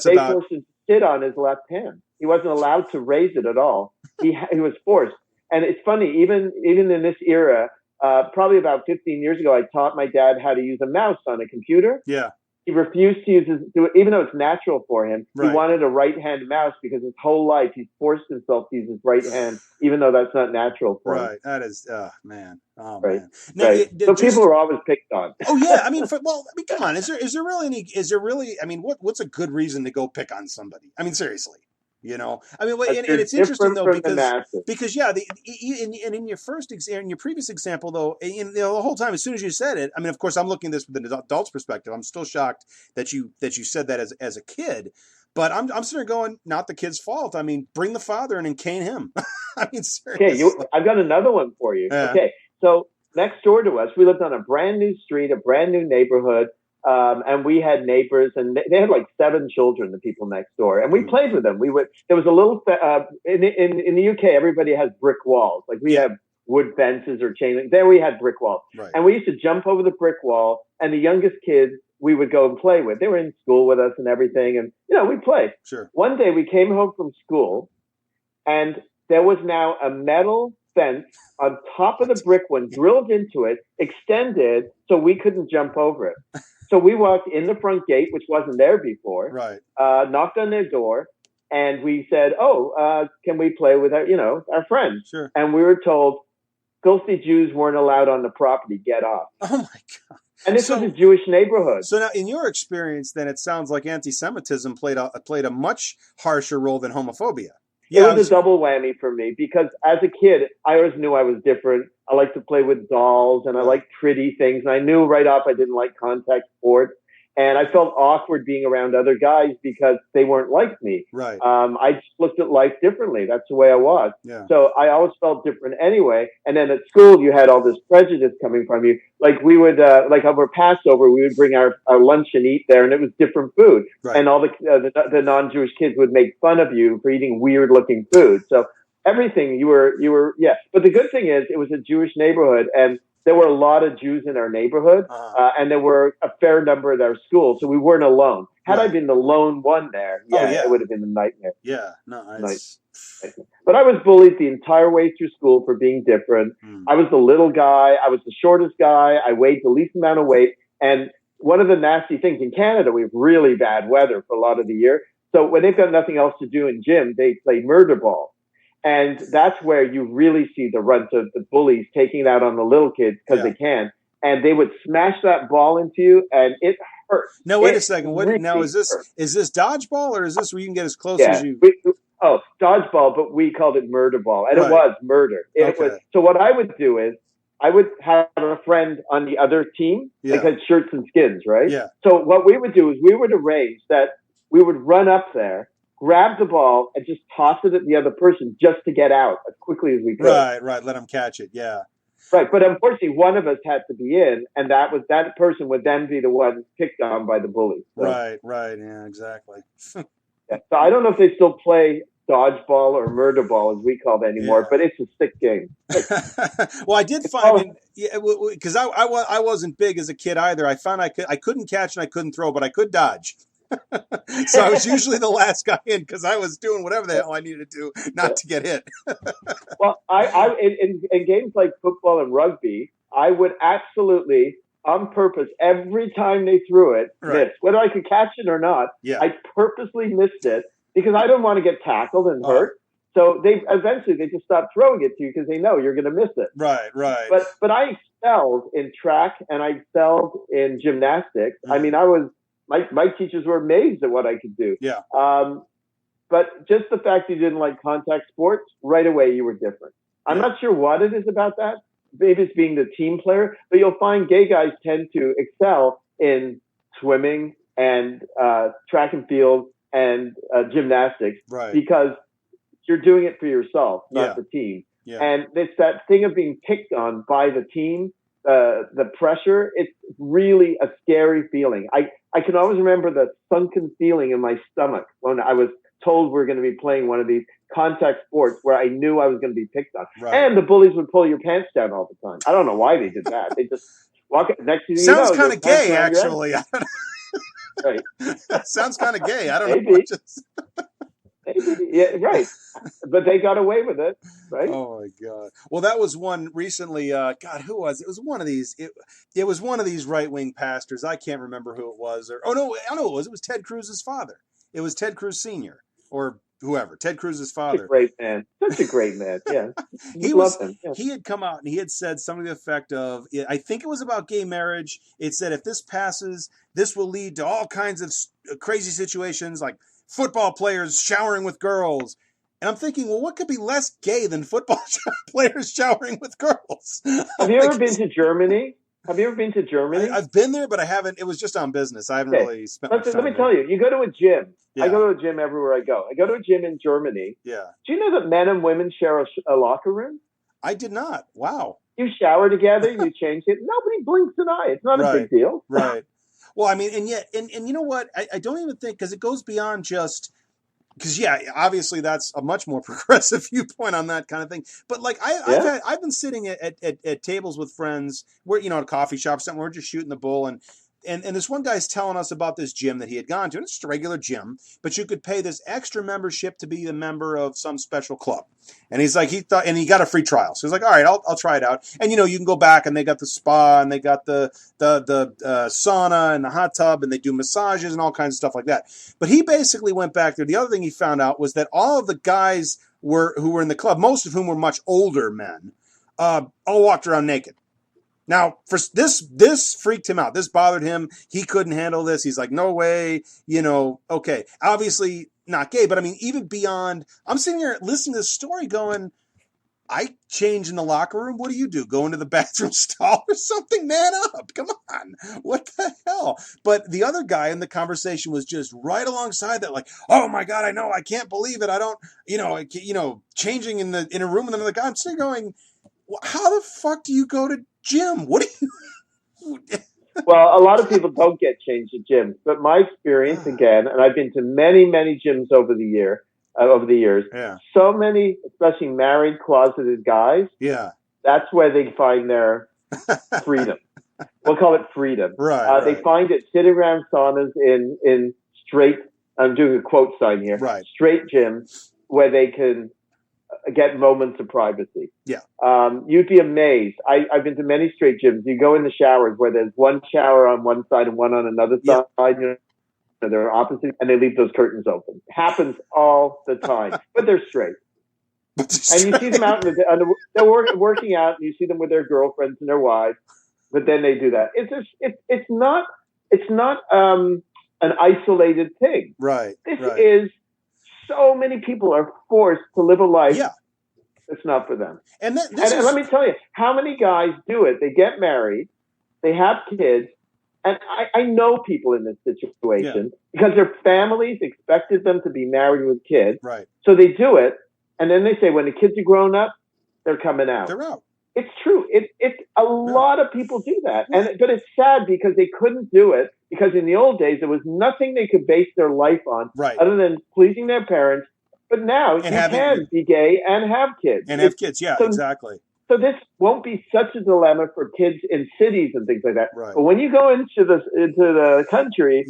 they forced him to sit on his left hand. He wasn't allowed to raise it at all. He was forced. And it's funny, even in this era, probably about 15 years ago, I taught my dad how to use a mouse on a computer. Yeah. He refused to use even though it's natural for him. Right. He wanted a right-hand mouse because his whole life he's forced himself to use his right hand, even though that's not natural for him. Right. That is, man. Oh, right. man. Now, right. So people are always picked on. Oh yeah. I mean, come on. Is there really? I mean, what's a good reason to go pick on somebody? I mean, seriously. I mean, and it's interesting though because in your previous example though, the whole time as soon as you said it, I mean, of course, I'm looking at this with an adult's perspective. I'm still shocked that you said that as a kid, but I'm sitting there going, not the kid's fault. I mean, bring the father in and cane him. I mean, seriously. Okay, I've got another one for you. Yeah. Okay, so next door to us, we lived on a brand new street, a brand new neighborhood. And we had neighbors, and they had like 7 children, the people next door, and we played with them. There was a little, in the UK, everybody has brick walls. Like we have wood fences or chain link. There we had brick walls. Right. And we used to jump over the brick wall, and the youngest kids we would go and play with. They were in school with us and everything, and, we played. Sure. One day we came home from school, and there was now a metal fence on top of the brick one, drilled into it, extended, so we couldn't jump over it. So we walked in the front gate, which wasn't there before, right? Knocked on their door, and we said, can we play with our friends? Sure. And we were told, filthy Jews weren't allowed on the property. Get off. Oh, my God. And this was a Jewish neighborhood. So now, in your experience, then, it sounds like anti-Semitism played a much harsher role than homophobia. Yeah, it was a double whammy for me because as a kid, I always knew I was different. I liked to play with dolls and I liked pretty things. And I knew right off I didn't like contact sports. And I felt awkward being around other guys because they weren't like me. Right. I just looked at life differently. That's the way I was. Yeah. So I always felt different anyway. And then at school, you had all this prejudice coming from you. Like we would, like over Passover, we would bring our lunch and eat there, and it was different food. Right. And all the non-Jewish kids would make fun of you for eating weird-looking food. So everything you were. But the good thing is, it was a Jewish neighborhood, and there were a lot of Jews in our neighborhood, and there were a fair number at our school, so we weren't alone. Had I been the lone one there, it would have been a nightmare. Yeah, no, it's... But I was bullied the entire way through school for being different. I was the little guy. I was the shortest guy. I weighed the least amount of weight. And one of the nasty things in Canada, we have really bad weather for a lot of the year. So when they've got nothing else to do in gym, they play murder ball. And that's where you really see the runt of the bullies taking it out on the little kids because they can. And they would smash that ball into you, and it hurts. No, wait a second. Is this dodgeball, or is this where you can get as close as you... Dodgeball, but we called it murder ball. And it was murder. So what I would do is I would have a friend on the other team, because shirts and skins, right? Yeah. So what we would do is we would arrange that we would run up there, grab the ball, and just toss it at the other person just to get out as quickly as we could. Right. Let them catch it. Yeah. Right. But unfortunately, one of us had to be in, and that person would then be the one picked on by the bully. So. Right. Yeah, exactly. So I don't know if they still play dodgeball or murder ball, as we call it anymore, but it's a sick game. Well, I did find, because I wasn't big as a kid either. I found I couldn't catch and I couldn't throw, but I could dodge. So I was usually the last guy in because I was doing whatever the hell I needed to do not to get hit. Well, I in games like football and rugby, I would absolutely, on purpose, every time they threw it, miss. Whether I could catch it or not, I purposely missed it because I don't want to get tackled and hurt. So they eventually just stop throwing it to you because they know you're going to miss it. Right. But I excelled in track and I excelled in gymnastics. I mean, my teachers were amazed at what I could do. Yeah. But just the fact you didn't like contact sports, right away you were different. I'm not sure what it is about that. Maybe it's being the team player, but you'll find gay guys tend to excel in swimming and track and field and gymnastics, right, because you're doing it for yourself, not the team. Yeah. And it's that thing of being picked on by the team, the pressure. It's really a scary feeling. I can always remember the sunken feeling in my stomach when I was told we were going to be playing one of these contact sports where I knew I was going to be picked on. Right. And the bullies would pull your pants down all the time. I don't know why they did that. They just walk next to you. Sounds kind of gay, actually. Right. Sounds kind of gay. I don't Maybe. know. Just... Maybe. Yeah, right. But they got away with it, right? Oh my God! Well, that was one recently. God, who was it? It was one of these. It was one of these right-wing pastors. I can't remember who it was. Or I know it was. It was Ted Cruz's father. It was Ted Cruz Sr. or whoever. Ted Cruz's father. Such a great man. Such a great man. Yeah. He had come out and he had said something to the effect of, I think it was about gay marriage. It said, if this passes, this will lead to all kinds of crazy situations like football players showering with girls. And I'm thinking, well, what could be less gay than football players showering with girls? Have you ever been to Germany? Have you ever been to Germany? I've been there, but I haven't. It was just on business. I haven't really spent much time Let me tell you, you go to a gym. Yeah. I go to a gym everywhere I go. I go to a gym in Germany. Yeah. Do you know that men and women share a locker room? I did not. Wow. You shower together, you change it. Nobody blinks an eye. It's not a big deal. Right. Well, I mean, and you know what? I don't even think, because it goes beyond just... Because obviously that's a much more progressive viewpoint on that kind of thing. But like I've been sitting at tables with friends where, at a coffee shop or something, we're just shooting the bull, and this one guy's telling us about this gym that he had gone to. And it's just a regular gym, but you could pay this extra membership to be a member of some special club. And he's like, he got a free trial. So he's like, all right, I'll try it out. And you can go back and they got the spa and they got the sauna and the hot tub and they do massages and all kinds of stuff like that. But he basically went back there. The other thing he found out was that all of the guys who were in the club, most of whom were much older men, all walked around naked. Now, for this freaked him out. This bothered him. He couldn't handle this. He's like, no way, okay. Obviously not gay, but I mean, even beyond, I'm sitting here listening to this story going, I change in the locker room. What do you do? Go into the bathroom stall or something? Man up. Come on. What the hell? But the other guy in the conversation was just right alongside that, like, oh my God, I know. I can't believe it. I don't, changing in a room with another guy. I'm sitting going, well, how the fuck do you go to gym? What do you... Well, a lot of people don't get changed at gyms, but my experience again, and I've been to many, many gyms over the years. So many, especially married, closeted guys. Yeah, that's where they find their freedom. We'll call it freedom. Right. They find it sitting around saunas in straight. I'm doing a quote sign here. Right. Straight gyms where they can get moments of privacy. Yeah. You'd be amazed. I've been to many straight gyms. You go in the showers where there's one shower on one side and one on another side. They're opposite, and they leave those curtains open. It happens all the time, but they're straight. And you see them out they're working out, and you see them with their girlfriends and their wives. But then they do that. It's not an isolated thing. Right. This is. So many people are forced to live a life that's not for them. And let me tell you, how many guys do it? They get married, they have kids, and I know people in this situation because their families expected them to be married with kids. Right. So they do it, and then they say when the kids are grown up, they're coming out. They're out. It's true. It's a lot of people do that, but it's sad because they couldn't do it because in the old days there was nothing they could base their life on other than pleasing their parents. But now you can be gay and have kids exactly. So this won't be such a dilemma for kids in cities and things like that. Right. But when you go into the country,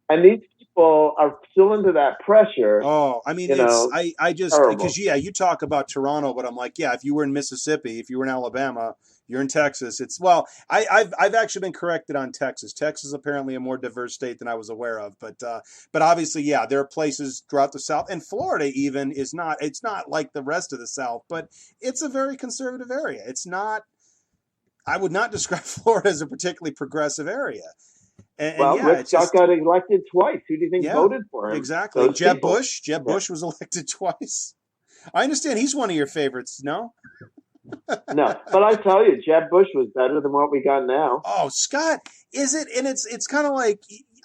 and these people are still under that pressure. Oh, I mean, I just, because you talk about Toronto, but I'm like, if you were in Mississippi, if you were in Alabama, you're in Texas. I've actually been corrected on Texas. Texas is apparently a more diverse state than I was aware of, but obviously, there are places throughout the South, and Florida even it's not like the rest of the South, but it's a very conservative area. It's not, I would not describe Florida as a particularly progressive area. And Well, yeah, Rick it's Scott just, got elected twice. Who do you think yeah, voted for him? exactly. Those people. Jeb Yeah. Bush was elected twice. I understand he's one of your favorites, no? No, but I tell you, Jeb Bush was better than what we got now. Oh, Scott, is it? And it's kind of like,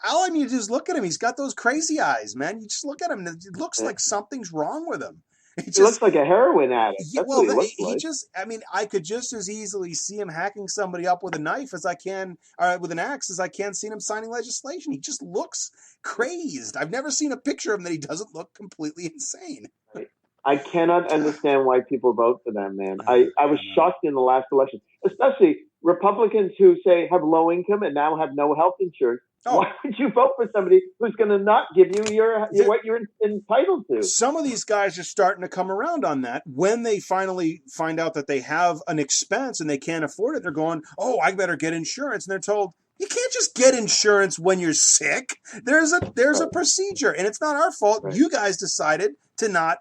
all I need to do is look at him. He's got those crazy eyes, man. You just look at him, and it looks like something's wrong with him. He looks like a heroin addict. Yeah, That's well, what he looks like. I mean, I could just as easily see him hacking somebody up with a knife as I can, or with an axe, as I can see him signing legislation. He just looks crazed. I've never seen a picture of him that he doesn't look completely insane. I cannot understand why people vote for them, man. I was shocked in the last election, especially Republicans who say have low income and now have no health insurance. Oh. Why would you vote for somebody who's going to not give you what you're entitled to? Some of these guys are starting to come around on that. When they finally find out that they have an expense and they can't afford it, they're going, oh, I better get insurance. And they're told, you can't just get insurance when you're sick. There's a procedure, and it's not our fault. Right. You guys decided to not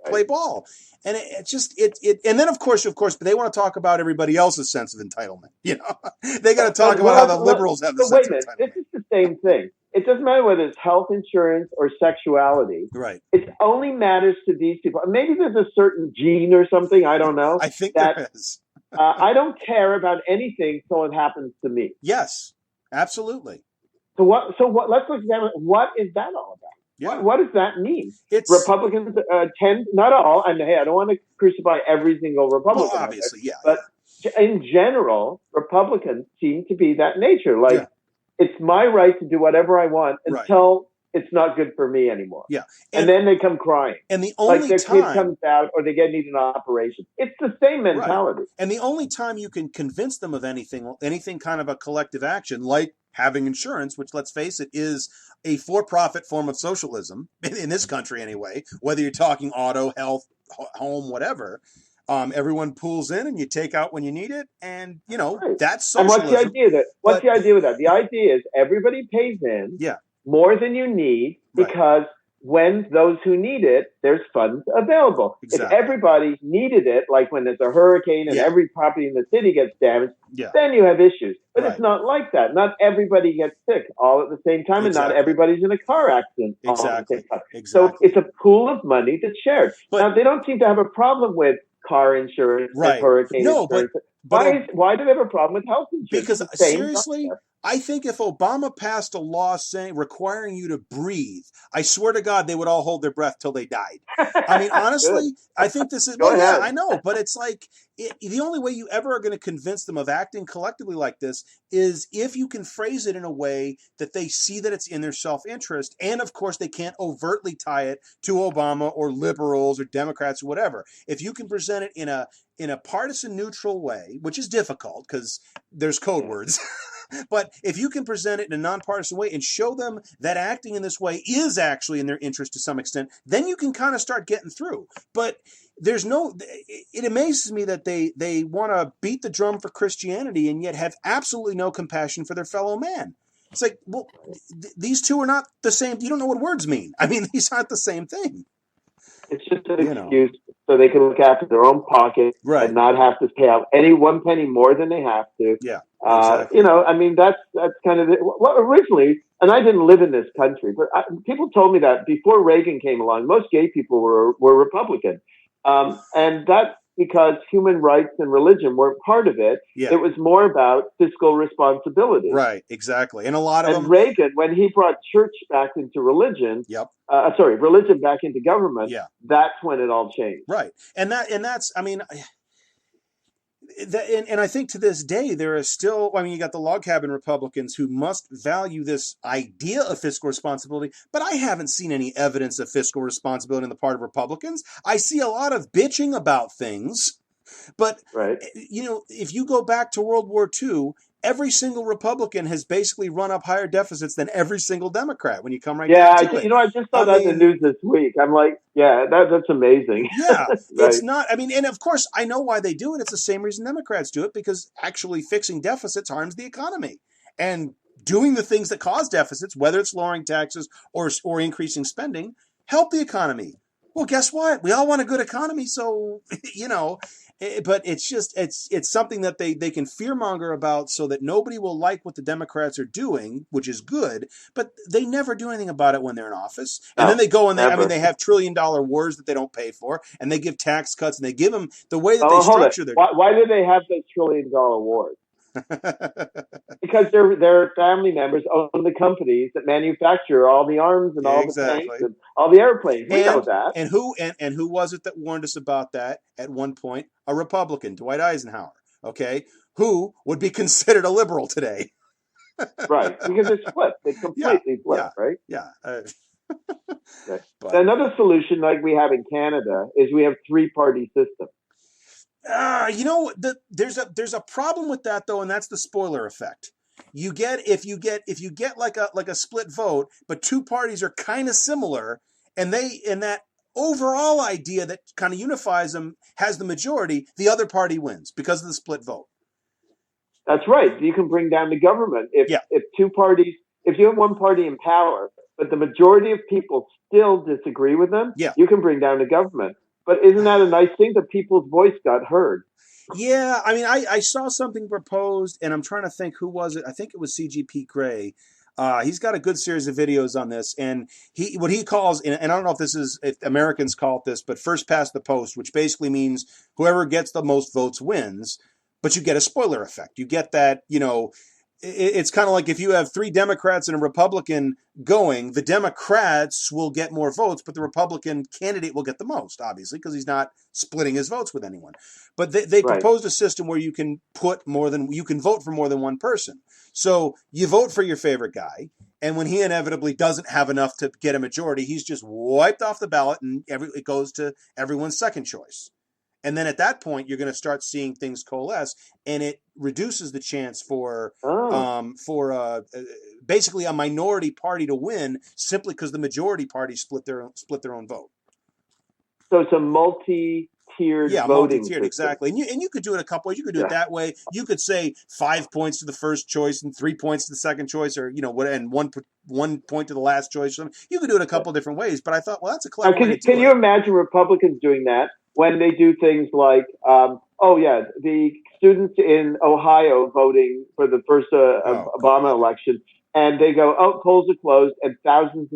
play ball. And and then of course, they want to talk about everybody else's sense of entitlement. You know, they got to talk about how the liberals have the sense of entitlement. This is the same thing. It doesn't matter whether it's health insurance or sexuality. Right. It only matters to these people. Maybe there's a certain gene or something. I don't know. I think there is. I don't care about anything till it happens to me. Yes, absolutely. So what? Let's examine what is that all about. Yeah. What does that mean? Republicans tend, not all, and hey, I don't want to crucify every single Republican. Well, obviously, yeah. But in general, Republicans seem to be that nature. Like, it's my right to do whatever I want until it's not good for me anymore. Yeah. And then they come crying. And the only their kid comes out or they need an operation. It's the same mentality. Right. And the only time you can convince them of anything kind of a collective action, like having insurance, which, let's face it, is a for-profit form of socialism, in this country anyway, whether you're talking auto, health, home, whatever, everyone pools in and you take out when you need it, and, that's socialism. And what's the idea with that? The idea is everybody pays in more than you need because when those who need it, there's funds available. Exactly. If everybody needed it, like when there's a hurricane and every property in the city gets damaged, then you have issues. But it's not like that. Not everybody gets sick all at the same time, and not everybody's in a car accident all at the same time. So it's a pool of money that's shared. Now, they don't seem to have a problem with car insurance and hurricane insurance. But why do they have a problem with health insurance? Because seriously, I think if Obama passed a law requiring you to breathe, I swear to God, they would all hold their breath till they died. I mean, honestly, I think this is. Yeah, I know, but it's like the only way you ever are going to convince them of acting collectively like this is if you can phrase it in a way that they see that it's in their self-interest, and of course, they can't overtly tie it to Obama or liberals or Democrats or whatever. If you can present it in a partisan neutral way, which is difficult because there's code words. But if you can present it in a nonpartisan way and show them that acting in this way is actually in their interest to some extent, then you can kind of start getting through. But it amazes me that they want to beat the drum for Christianity and yet have absolutely no compassion for their fellow man. It's like, well, these two are not the same. You don't know what words mean. I mean, these aren't the same thing. It's just an excuse so they can look after their own pocket and not have to pay out any one penny more than they have to. Yeah, exactly. I mean, that's kind of originally, and I didn't live in this country, but people told me that before Reagan came along, most gay people were Republican. And that's because human rights and religion weren't part of it. Yeah. It was more about fiscal responsibility. Right, exactly. And a lot of them... Reagan, when he brought church back into religion, religion back into government, that's when it all changed. Right. And that's, I mean... And I think to this day, there is still, you got the log cabin Republicans who must value this idea of fiscal responsibility, but I haven't seen any evidence of fiscal responsibility on the part of Republicans. I see a lot of bitching about things, but, if you go back to World War II, every single Republican has basically run up higher deficits than every single Democrat when you come down to it. I just saw that in the news this week. I'm like, that's amazing. Yeah, it's not, and of course, I know why they do it. It's the same reason Democrats do it, because actually fixing deficits harms the economy. And doing the things that cause deficits, whether it's lowering taxes or increasing spending, help the economy. Well, guess what? We all want a good economy, so, But it's something that they can fearmonger about so that nobody will like what the Democrats are doing, which is good, but they never do anything about it when they're in office. And then they go and they have $1 trillion wars that they don't pay for, and they give tax cuts, and they give them the way that they structure their... Why do they have those $1 trillion wars? Because their family members own the companies that manufacture all the arms and all the tanks and all the airplanes. We know that. And who was it that warned us about that at one point? A Republican, Dwight Eisenhower. Okay, who would be considered a liberal today? Right, because it's flipped. They completely flipped, right? Yeah. Okay. Another solution, like we have in Canada, is we have 3-party system. There's a problem with that though, and that's the spoiler effect. If you get like a split vote, but 2 parties are kind of similar, and that overall idea that kind of unifies them has the majority, the other party wins because of the split vote. That's right. You can bring down the government if 2 parties. If you have one party in power, but the majority of people still disagree with them, you can bring down the government. But isn't that a nice thing that people's voice got heard? Yeah, I mean, I saw something proposed, and I'm trying to think who was it. I think it was CGP Grey. He's got a good series of videos on this, and what he calls, and I don't know if Americans call it this, but first past the post, which basically means whoever gets the most votes wins, but you get a spoiler effect. You get that, it's kind of like if you have 3 Democrats and a Republican going, the Democrats will get more votes, but the Republican candidate will get the most, obviously, because he's not splitting his votes with anyone. But they proposed a system where you can vote for more than one person. So you vote for your favorite guy, and when he inevitably doesn't have enough to get a majority, he's just wiped off the ballot, and it goes to everyone's second choice. And then at that point, you're going to start seeing things coalesce, and it reduces the chance for basically a minority party to win simply because the majority party split their own vote. So it's a multi-tiered voting system. Exactly. And you could do it a couple ways. You could do it that way. You could say 5 points to the first choice and 3 points to the second choice, or and 1 point to the last choice. You could do it a couple different ways. But I thought, well, that's a clever way to do it. Can you imagine Republicans doing that? When they do things like, the students in Ohio voting for the first Obama election, and they go, polls are closed, and thousands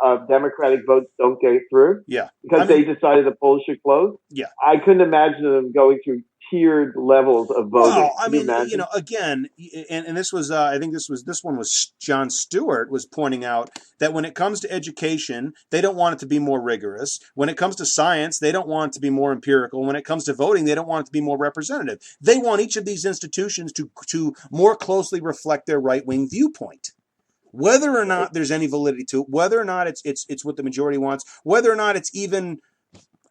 of Democratic votes don't get through because they decided the polls should close. Yeah. I couldn't imagine them going through tiered levels of voting. Well, I mean, again, and this was, I think this one was Jon Stewart was pointing out that when it comes to education, they don't want it to be more rigorous. When it comes to science, they don't want it to be more empirical. When it comes to voting, they don't want it to be more representative. They want each of these institutions to more closely reflect their right-wing viewpoint. Whether or not there's any validity to it, whether or not it's what the majority wants, whether or not it's even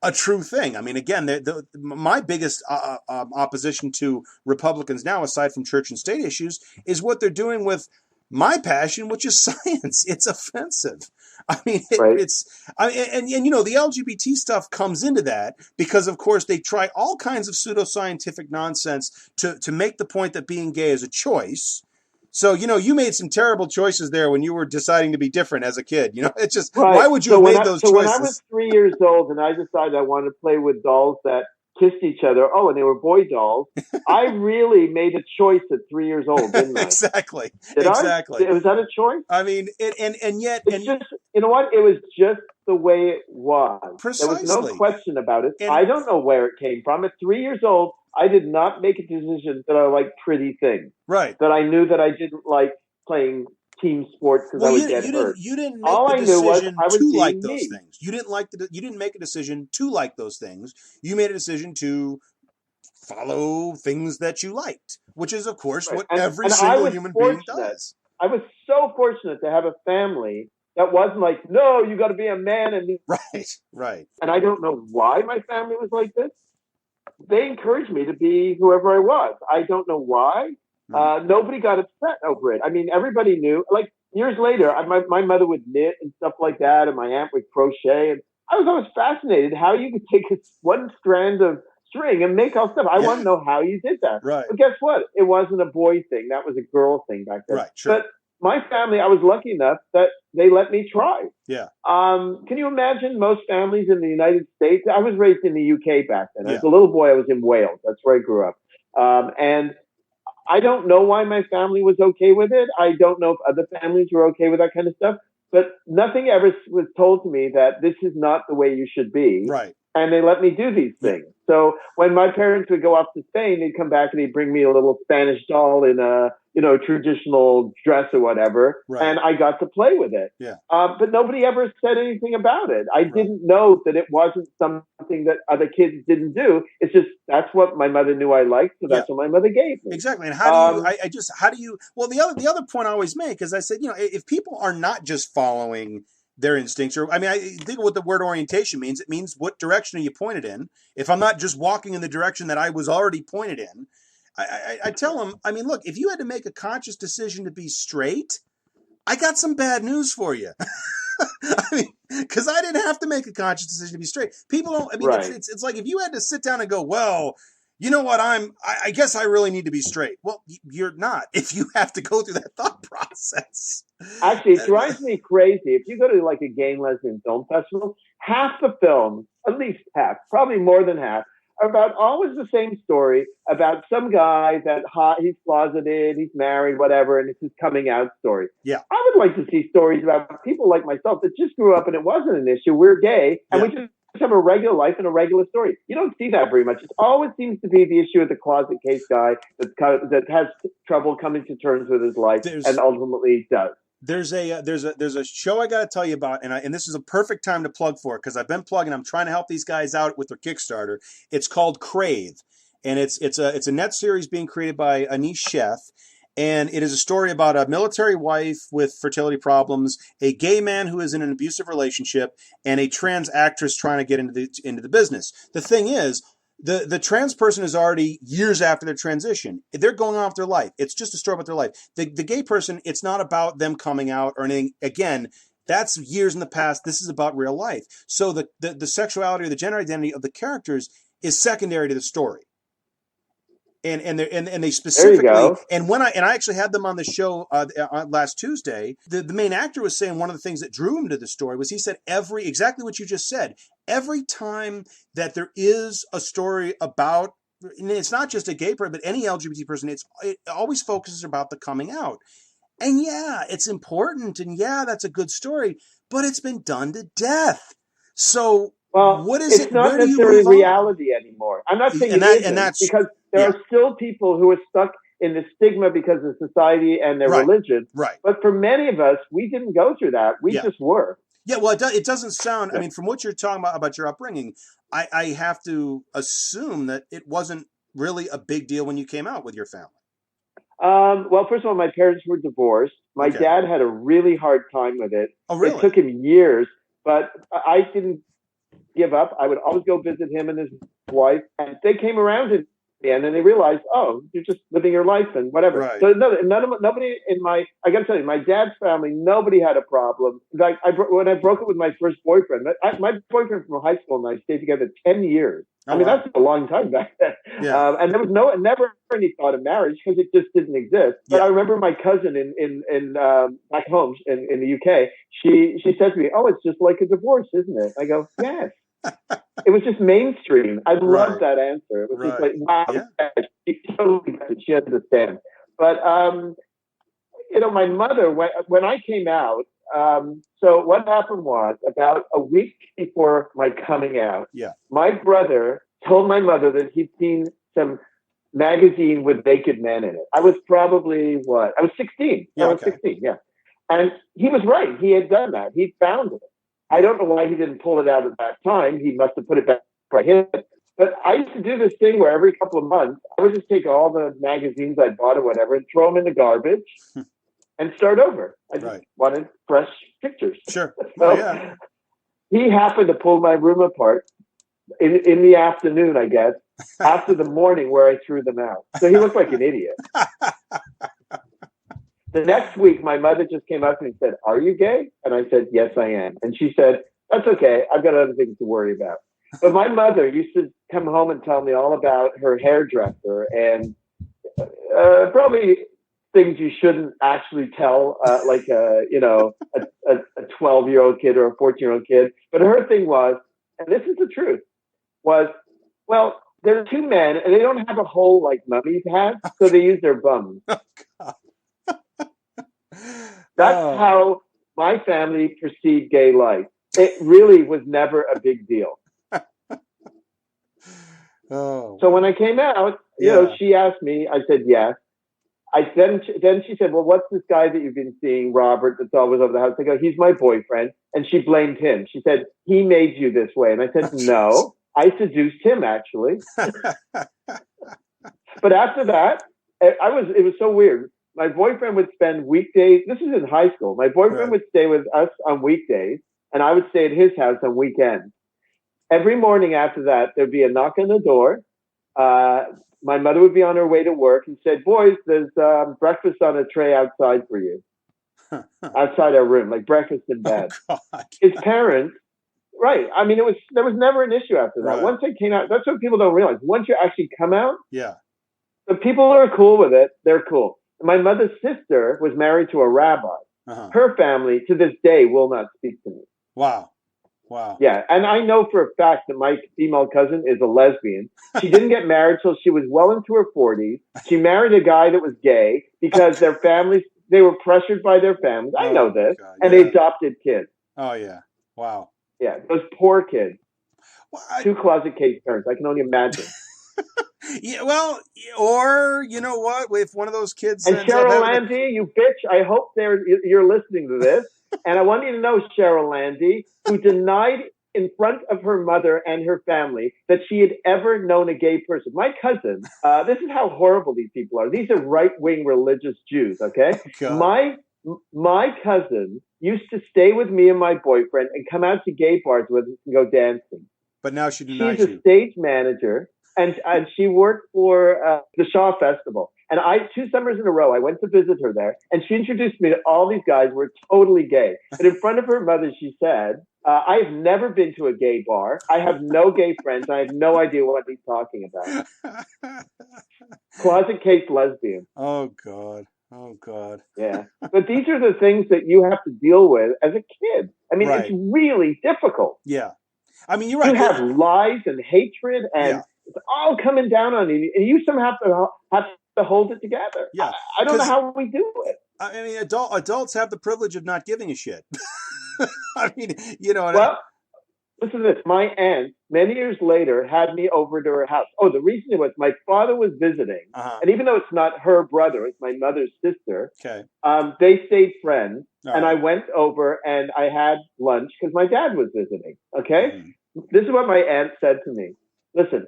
a true thing. I mean, again, my biggest opposition to Republicans now, aside from church and state issues, is what they're doing with my passion, which is science. It's offensive. I mean, the LGBT stuff comes into that because, of course, they try all kinds of pseudoscientific nonsense to make the point that being gay is a choice. So, you made some terrible choices there when you were deciding to be different as a kid. It's just, why would you have made those choices? So when I was 3 years old and I decided I wanted to play with dolls that kissed each other, and they were boy dolls, I really made a choice at 3 years old, didn't I? Exactly. Exactly. Was that a choice? I mean, and yet... just, you know what? It was just the way it was. Precisely. There was no question about it. I don't know where it came from. At 3 years old, I did not make a decision that I liked pretty things. Right. That I knew that I didn't like playing team sports because I would get hurt. You didn't make the decision to like those things. You didn't make a decision to like those things. You made a decision to follow things that you liked, which is, of course, what every single human being does. I was so fortunate to have a family that wasn't like, no, you got to be a man. Right. And I don't know why my family was like this. They encouraged me to be whoever I was. I don't know why. Nobody got upset over it. I mean, everybody knew. Like years later, my mother would knit and stuff like that, and my aunt would crochet. And I was always fascinated how you could take one strand of string and make all stuff. I want to know how you did that. Right. But guess what? It wasn't a boy thing. That was a girl thing back then. Right. Sure. But my family, I was lucky enough that they let me try. Yeah. Can you imagine most families in the United States? I was raised in the UK back then. Yeah. As a little boy, I was in Wales. That's where I grew up. And I don't know why my family was okay with it. I don't know if other families were okay with that kind of stuff. But nothing ever was told to me that this is not the way you should be. Right. And they let me do these things. So when my parents would go off to Spain, they'd come back and they'd bring me a little Spanish doll in a, traditional dress or whatever. Right. And I got to play with it. Yeah. But nobody ever said anything about it. I didn't know that it wasn't something that other kids didn't do. It's just, that's what my mother knew I liked. So that's what my mother gave me. Exactly. And how do you, well, the other point I always make is I said, if people are not just following their instincts, or, I think what the word orientation means, it means what direction are you pointed in? If I'm not just walking in the direction that I was already pointed in, I tell them, look, if you had to make a conscious decision to be straight, I got some bad news for you. Because I didn't have to make a conscious decision to be straight. People don't, it's like if you had to sit down and go, well, you know what, I guess I really need to be straight. Well, you're not, if you have to go through that thought process. Actually, it drives me crazy. If you go to like a gay and lesbian film festival, half the films, at least half, probably more than half, are about always the same story about some guy that he's closeted, he's married, whatever, and it's his coming out story. Yeah. I would like to see stories about people like myself that just grew up and it wasn't an issue. We're gay and we just have a regular life and a regular story. You don't see that very much. It always seems to be the issue of the closet case guy that has trouble coming to terms with his life and ultimately does. There's a show I got to tell you about, and this is a perfect time to plug for it because I've been plugging. I'm trying to help these guys out with their Kickstarter. It's called Crave, and it's a net series being created by Anish Sheth. And it is a story about a military wife with fertility problems, a gay man who is in an abusive relationship, and a trans actress trying to get into the business. The thing is, the trans person is already years after their transition. They're going on with their life. It's just a story about their life. The gay person, it's not about them coming out or anything. Again, that's years in the past. This is about real life. So the sexuality or the gender identity of the characters is secondary to the story. And they specifically, and I actually had them on the show last Tuesday. The main actor was saying one of the things that drew him to the story was he said exactly what you just said. Every time that there is a story about, and it's not just a gay person, but any LGBT person, it always focuses about the coming out. And yeah, it's important, and yeah, that's a good story, but it's been done to death. So what is it's not necessarily reality anymore. I'm not saying because there are still people who are stuck in the stigma because of society and their religion. Right. But for many of us, we didn't go through that. We just were. Yeah, well, it doesn't sound, from what you're talking about your upbringing, I have to assume that it wasn't really a big deal when you came out with your family. Well, first of all, my parents were divorced. My dad had a really hard time with it. Oh, really? It took him years, but I didn't give up. I would always go visit him and his wife, and they came around to me, and then they realized, oh, you're just living your life and whatever. Right. So nobody in I got to tell you, my dad's family, nobody had a problem. Like when I broke up with my first boyfriend, my boyfriend from high school and I stayed together 10 years. Oh, that's a long time back then. Yeah. And there was never any thought of marriage because it just didn't exist. But I remember my cousin in back home in the UK, she said to me, oh, it's just like a divorce, isn't it? I go, yes. It was just mainstream. I loved that answer. It was just like, wow, she totally gets it. She understands. But, my mother, when I came out, so what happened was about a week before my coming out, my brother told my mother that he'd seen some magazine with naked men in it. I was probably I was 16. I was 16, And he was right. He had done that. He found it. I don't know why he didn't pull it out at that time. He must have put it back by him. But I used to do this thing where every couple of months, I would just take all the magazines I bought or whatever and throw them in the garbage and start over. I just wanted fresh pictures. Sure. So he happened to pull my room apart in the afternoon, I guess, after the morning where I threw them out. So he looked like an idiot. The next week, my mother just came up to me and said, are you gay? And I said, yes, I am. And she said, that's okay. I've got other things to worry about. But my mother used to come home and tell me all about her hairdresser and probably things you shouldn't actually tell, like a 12-year-old kid or a 14-year-old kid. But her thing was, and this is the truth, was, well, there are two men and they don't have a hole like mummies have, so they use their bums. That's how my family perceived gay life. It really was never a big deal. So when I came out, she asked me, I said yes. Then she said, well, what's this guy that you've been seeing, Robert, that's always over the house? I go, he's my boyfriend. And she blamed him. She said, he made you this way. And I said, no, I seduced him, actually. But after that, it was so weird. My boyfriend would spend weekdays. This is in high school. My boyfriend would stay with us on weekdays, and I would stay at his house on weekends. Every morning after that, there'd be a knock on the door. My mother would be on her way to work and said, boys, there's breakfast on a tray outside for you. Outside our room, like breakfast in bed. Oh, God. His parents, right. I mean, there was never an issue after that. Right. Once I came out, that's what people don't realize. Once you actually come out, the people who are cool with it, they're cool. My mother's sister was married to a rabbi. Her family, to this day, will not speak to me. Wow. Yeah, and I know for a fact that my female cousin is a lesbian. She didn't get married till she was well into her 40s. She married a guy that was gay because their families, they were pressured by their families. I know this. God, and they adopted kids. Oh, yeah. Wow. Yeah, those poor kids. Well, 2 closet case parents. I can only imagine. Yeah, well, or you know what? If one of those kids and Cheryl Landy, you bitch! I hope you're listening to this, and I want you to know, Cheryl Landy, who denied in front of her mother and her family that she had ever known a gay person. My cousin, this is how horrible these people are. These are right-wing religious Jews. Okay, my cousin used to stay with me and my boyfriend and come out to gay bars with us and go dancing. But now she denies She's a stage manager. And she worked for the Shaw Festival. And 2 summers in a row, I went to visit her there. And she introduced me to all these guys who were totally gay. But in front of her mother, she said, I've never been to a gay bar. I have no gay friends. I have no idea what he's talking about. Closet case lesbian. Oh, God. Yeah. But these are the things that you have to deal with as a kid. I mean, It's really difficult. Yeah. I mean, you're right. You have lies and hatred and... It's all coming down on you, and you somehow have to hold it together. Yeah, I don't know how we do it. I mean, adults have the privilege of not giving a shit. I mean, Well, listen to this. My aunt, many years later, had me over to her house. Oh, the reason it was my father was visiting, and even though it's not her brother, it's my mother's sister. Okay. They stayed friends, and I went over and I had lunch because my dad was visiting. Okay, This is what my aunt said to me. Listen.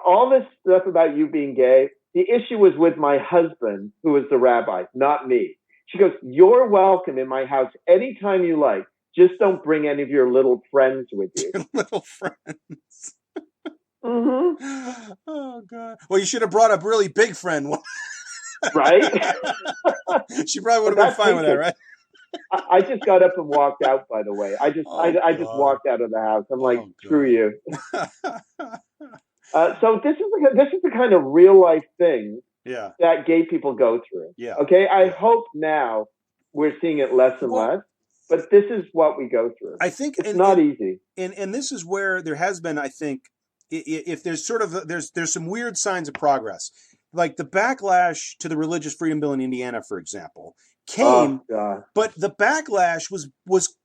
All this stuff about you being gay, the issue was with my husband, who was the rabbi, not me. She goes, you're welcome in my house anytime you like. Just don't bring any of your little friends with you. Little friends. Oh, God. Well, you should have brought a really big friend. Right? She probably would have been fine with that, right? I just got up and walked out, by the way. I just walked out of the house. I'm like, screw you. So this is the kind of real life thing that gay people go through. Yeah. Okay. I hope now we're seeing it less and less, but this is what we go through. I think it's not easy. And this is where there has been, I think, if there's sort of there's some weird signs of progress, like the backlash to the Religious Freedom Bill in Indiana, for example, came, but the backlash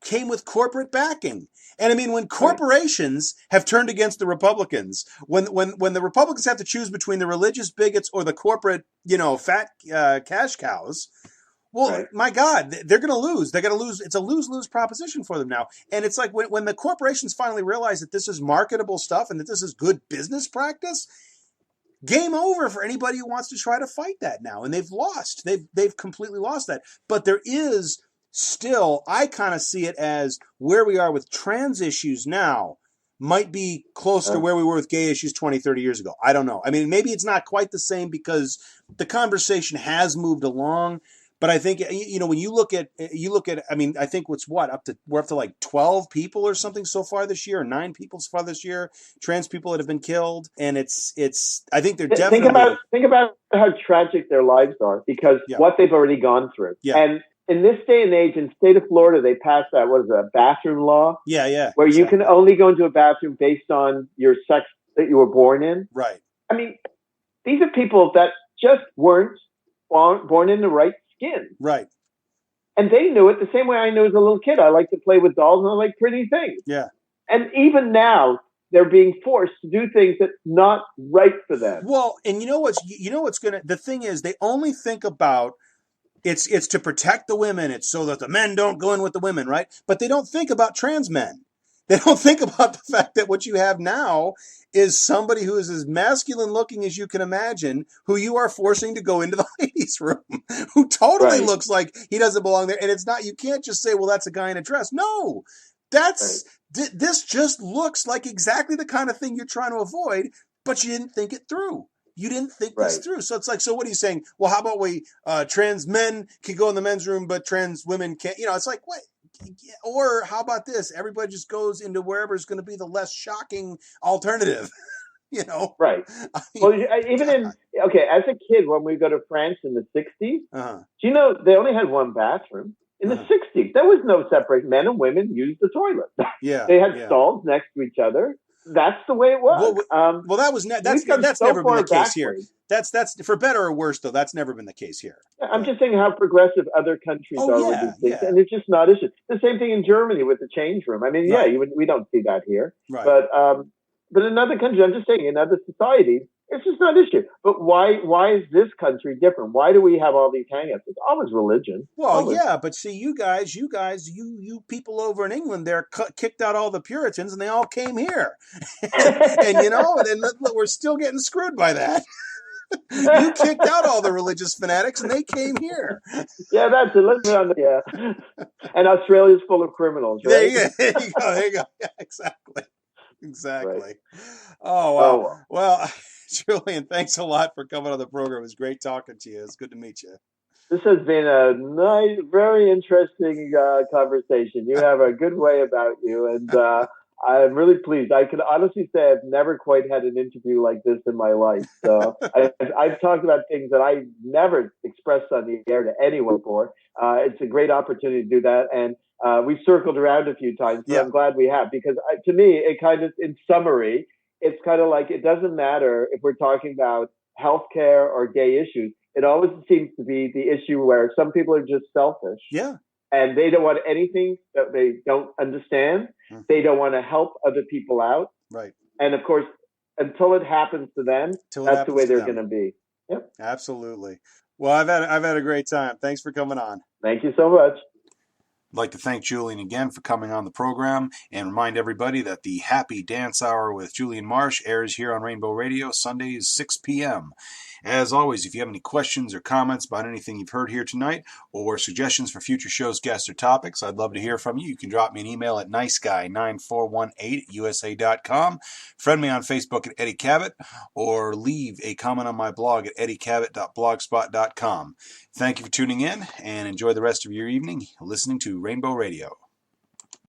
came with corporate backing. And I mean, when corporations have turned against the Republicans, when the Republicans have to choose between the religious bigots or the corporate, fat cash cows, my God, they're going to lose. They're going to lose. It's a lose-lose proposition for them now. And it's like when the corporations finally realize that this is marketable stuff and that this is good business practice, game over for anybody who wants to try to fight that now. And they've lost. They've completely lost that. But there is still, I kind of see it as where we are with trans issues now might be close to where we were with gay issues 20, 30 years ago. I don't know. I mean, maybe it's not quite the same because the conversation has moved along. But I think, when you look at, I mean, I think we're up to like 12 people or something so far this year, or 9 people so far this year, trans people that have been killed. And it's, I think they're definitely. Think about how tragic their lives are because what they've already gone through. Yeah. And in this day and age, in the state of Florida, they passed that, what is it, a bathroom law? Yeah. Where you can only go into a bathroom based on your sex that you were born in. Right. I mean, these are people that just weren't born in the right skin. Right. And they knew it the same way I knew as a little kid. I like to play with dolls and I like pretty things. Yeah. And even now, they're being forced to do things that's not right for them. Well, and the thing is, they only think about it's to protect the women. It's so that the men don't go in with the women, right? But they don't think about trans men. They don't think about the fact that what you have now is somebody who is as masculine looking as you can imagine, who you are forcing to go into the ladies' room, who totally looks like he doesn't belong there. And it's not, you can't just say, well, that's a guy in a dress. No, this just looks like exactly the kind of thing you're trying to avoid, but you didn't think it through. You didn't think this through. So it's like, so what are you saying? Well, how about trans men can go in the men's room, but trans women can't? It's like, what? Or how about this? Everybody just goes into wherever is going to be the less shocking alternative. Right. I mean, well, even as a kid, when we go to France in the 60s, do you know they only had one bathroom? In the 60s, there was no separation. Men and women used the toilet. Yeah. They had stalls next to each other. That's the way it was. Well, that's never been the case here. That's for better or worse, though. That's never been the case here. I'm just saying how progressive other countries are with these things, and it's just not issue. The same thing in Germany with the change room. I mean, we don't see that here, but in other countries, I'm just saying, in other societies, it's just not issue. But why is this country different? Why do we have all these hang-ups? It's always religion. Well, but see, you people over in England, they're kicked out all the Puritans, and they all came here, and we're still getting screwed by that. You kicked out all the religious fanatics, and they came here. Yeah, that's it. Let's on and Australia's full of criminals, right? There you go. Yeah, exactly. Right. Oh, wow. Well, Julian, thanks a lot for coming on the program. It was great talking to you. It's good to meet you. This has been a nice, very interesting conversation. You have a good way about you, and I'm really pleased. I can honestly say I've never quite had an interview like this in my life. So I've talked about things that I never expressed on the air to anyone before. It's a great opportunity to do that, and we've circled around a few times, but I'm glad we have, because to me, it kind of, in summary, it's kind of like, it doesn't matter if we're talking about healthcare or gay issues. It always seems to be the issue where some people are just selfish. Yeah. And they don't want anything that they don't understand. Mm-hmm. They don't want to help other people out. Right. And of course, until it happens to them, that's the way they're going to be. Yep. Absolutely. Well, I've had a great time. Thanks for coming on. Thank you so much. I'd like to thank Julian again for coming on the program and remind everybody that the Happy Dance Hour with Julian Marsh airs here on Rainbow Radio Sundays, 6 p.m. As always, if you have any questions or comments about anything you've heard here tonight or suggestions for future shows, guests, or topics, I'd love to hear from you. You can drop me an email at niceguy9418@usa.com, friend me on Facebook at Eddie Cabot, or leave a comment on my blog at eddiecabot.blogspot.com. Thank you for tuning in, and enjoy the rest of your evening listening to Rainbow Radio.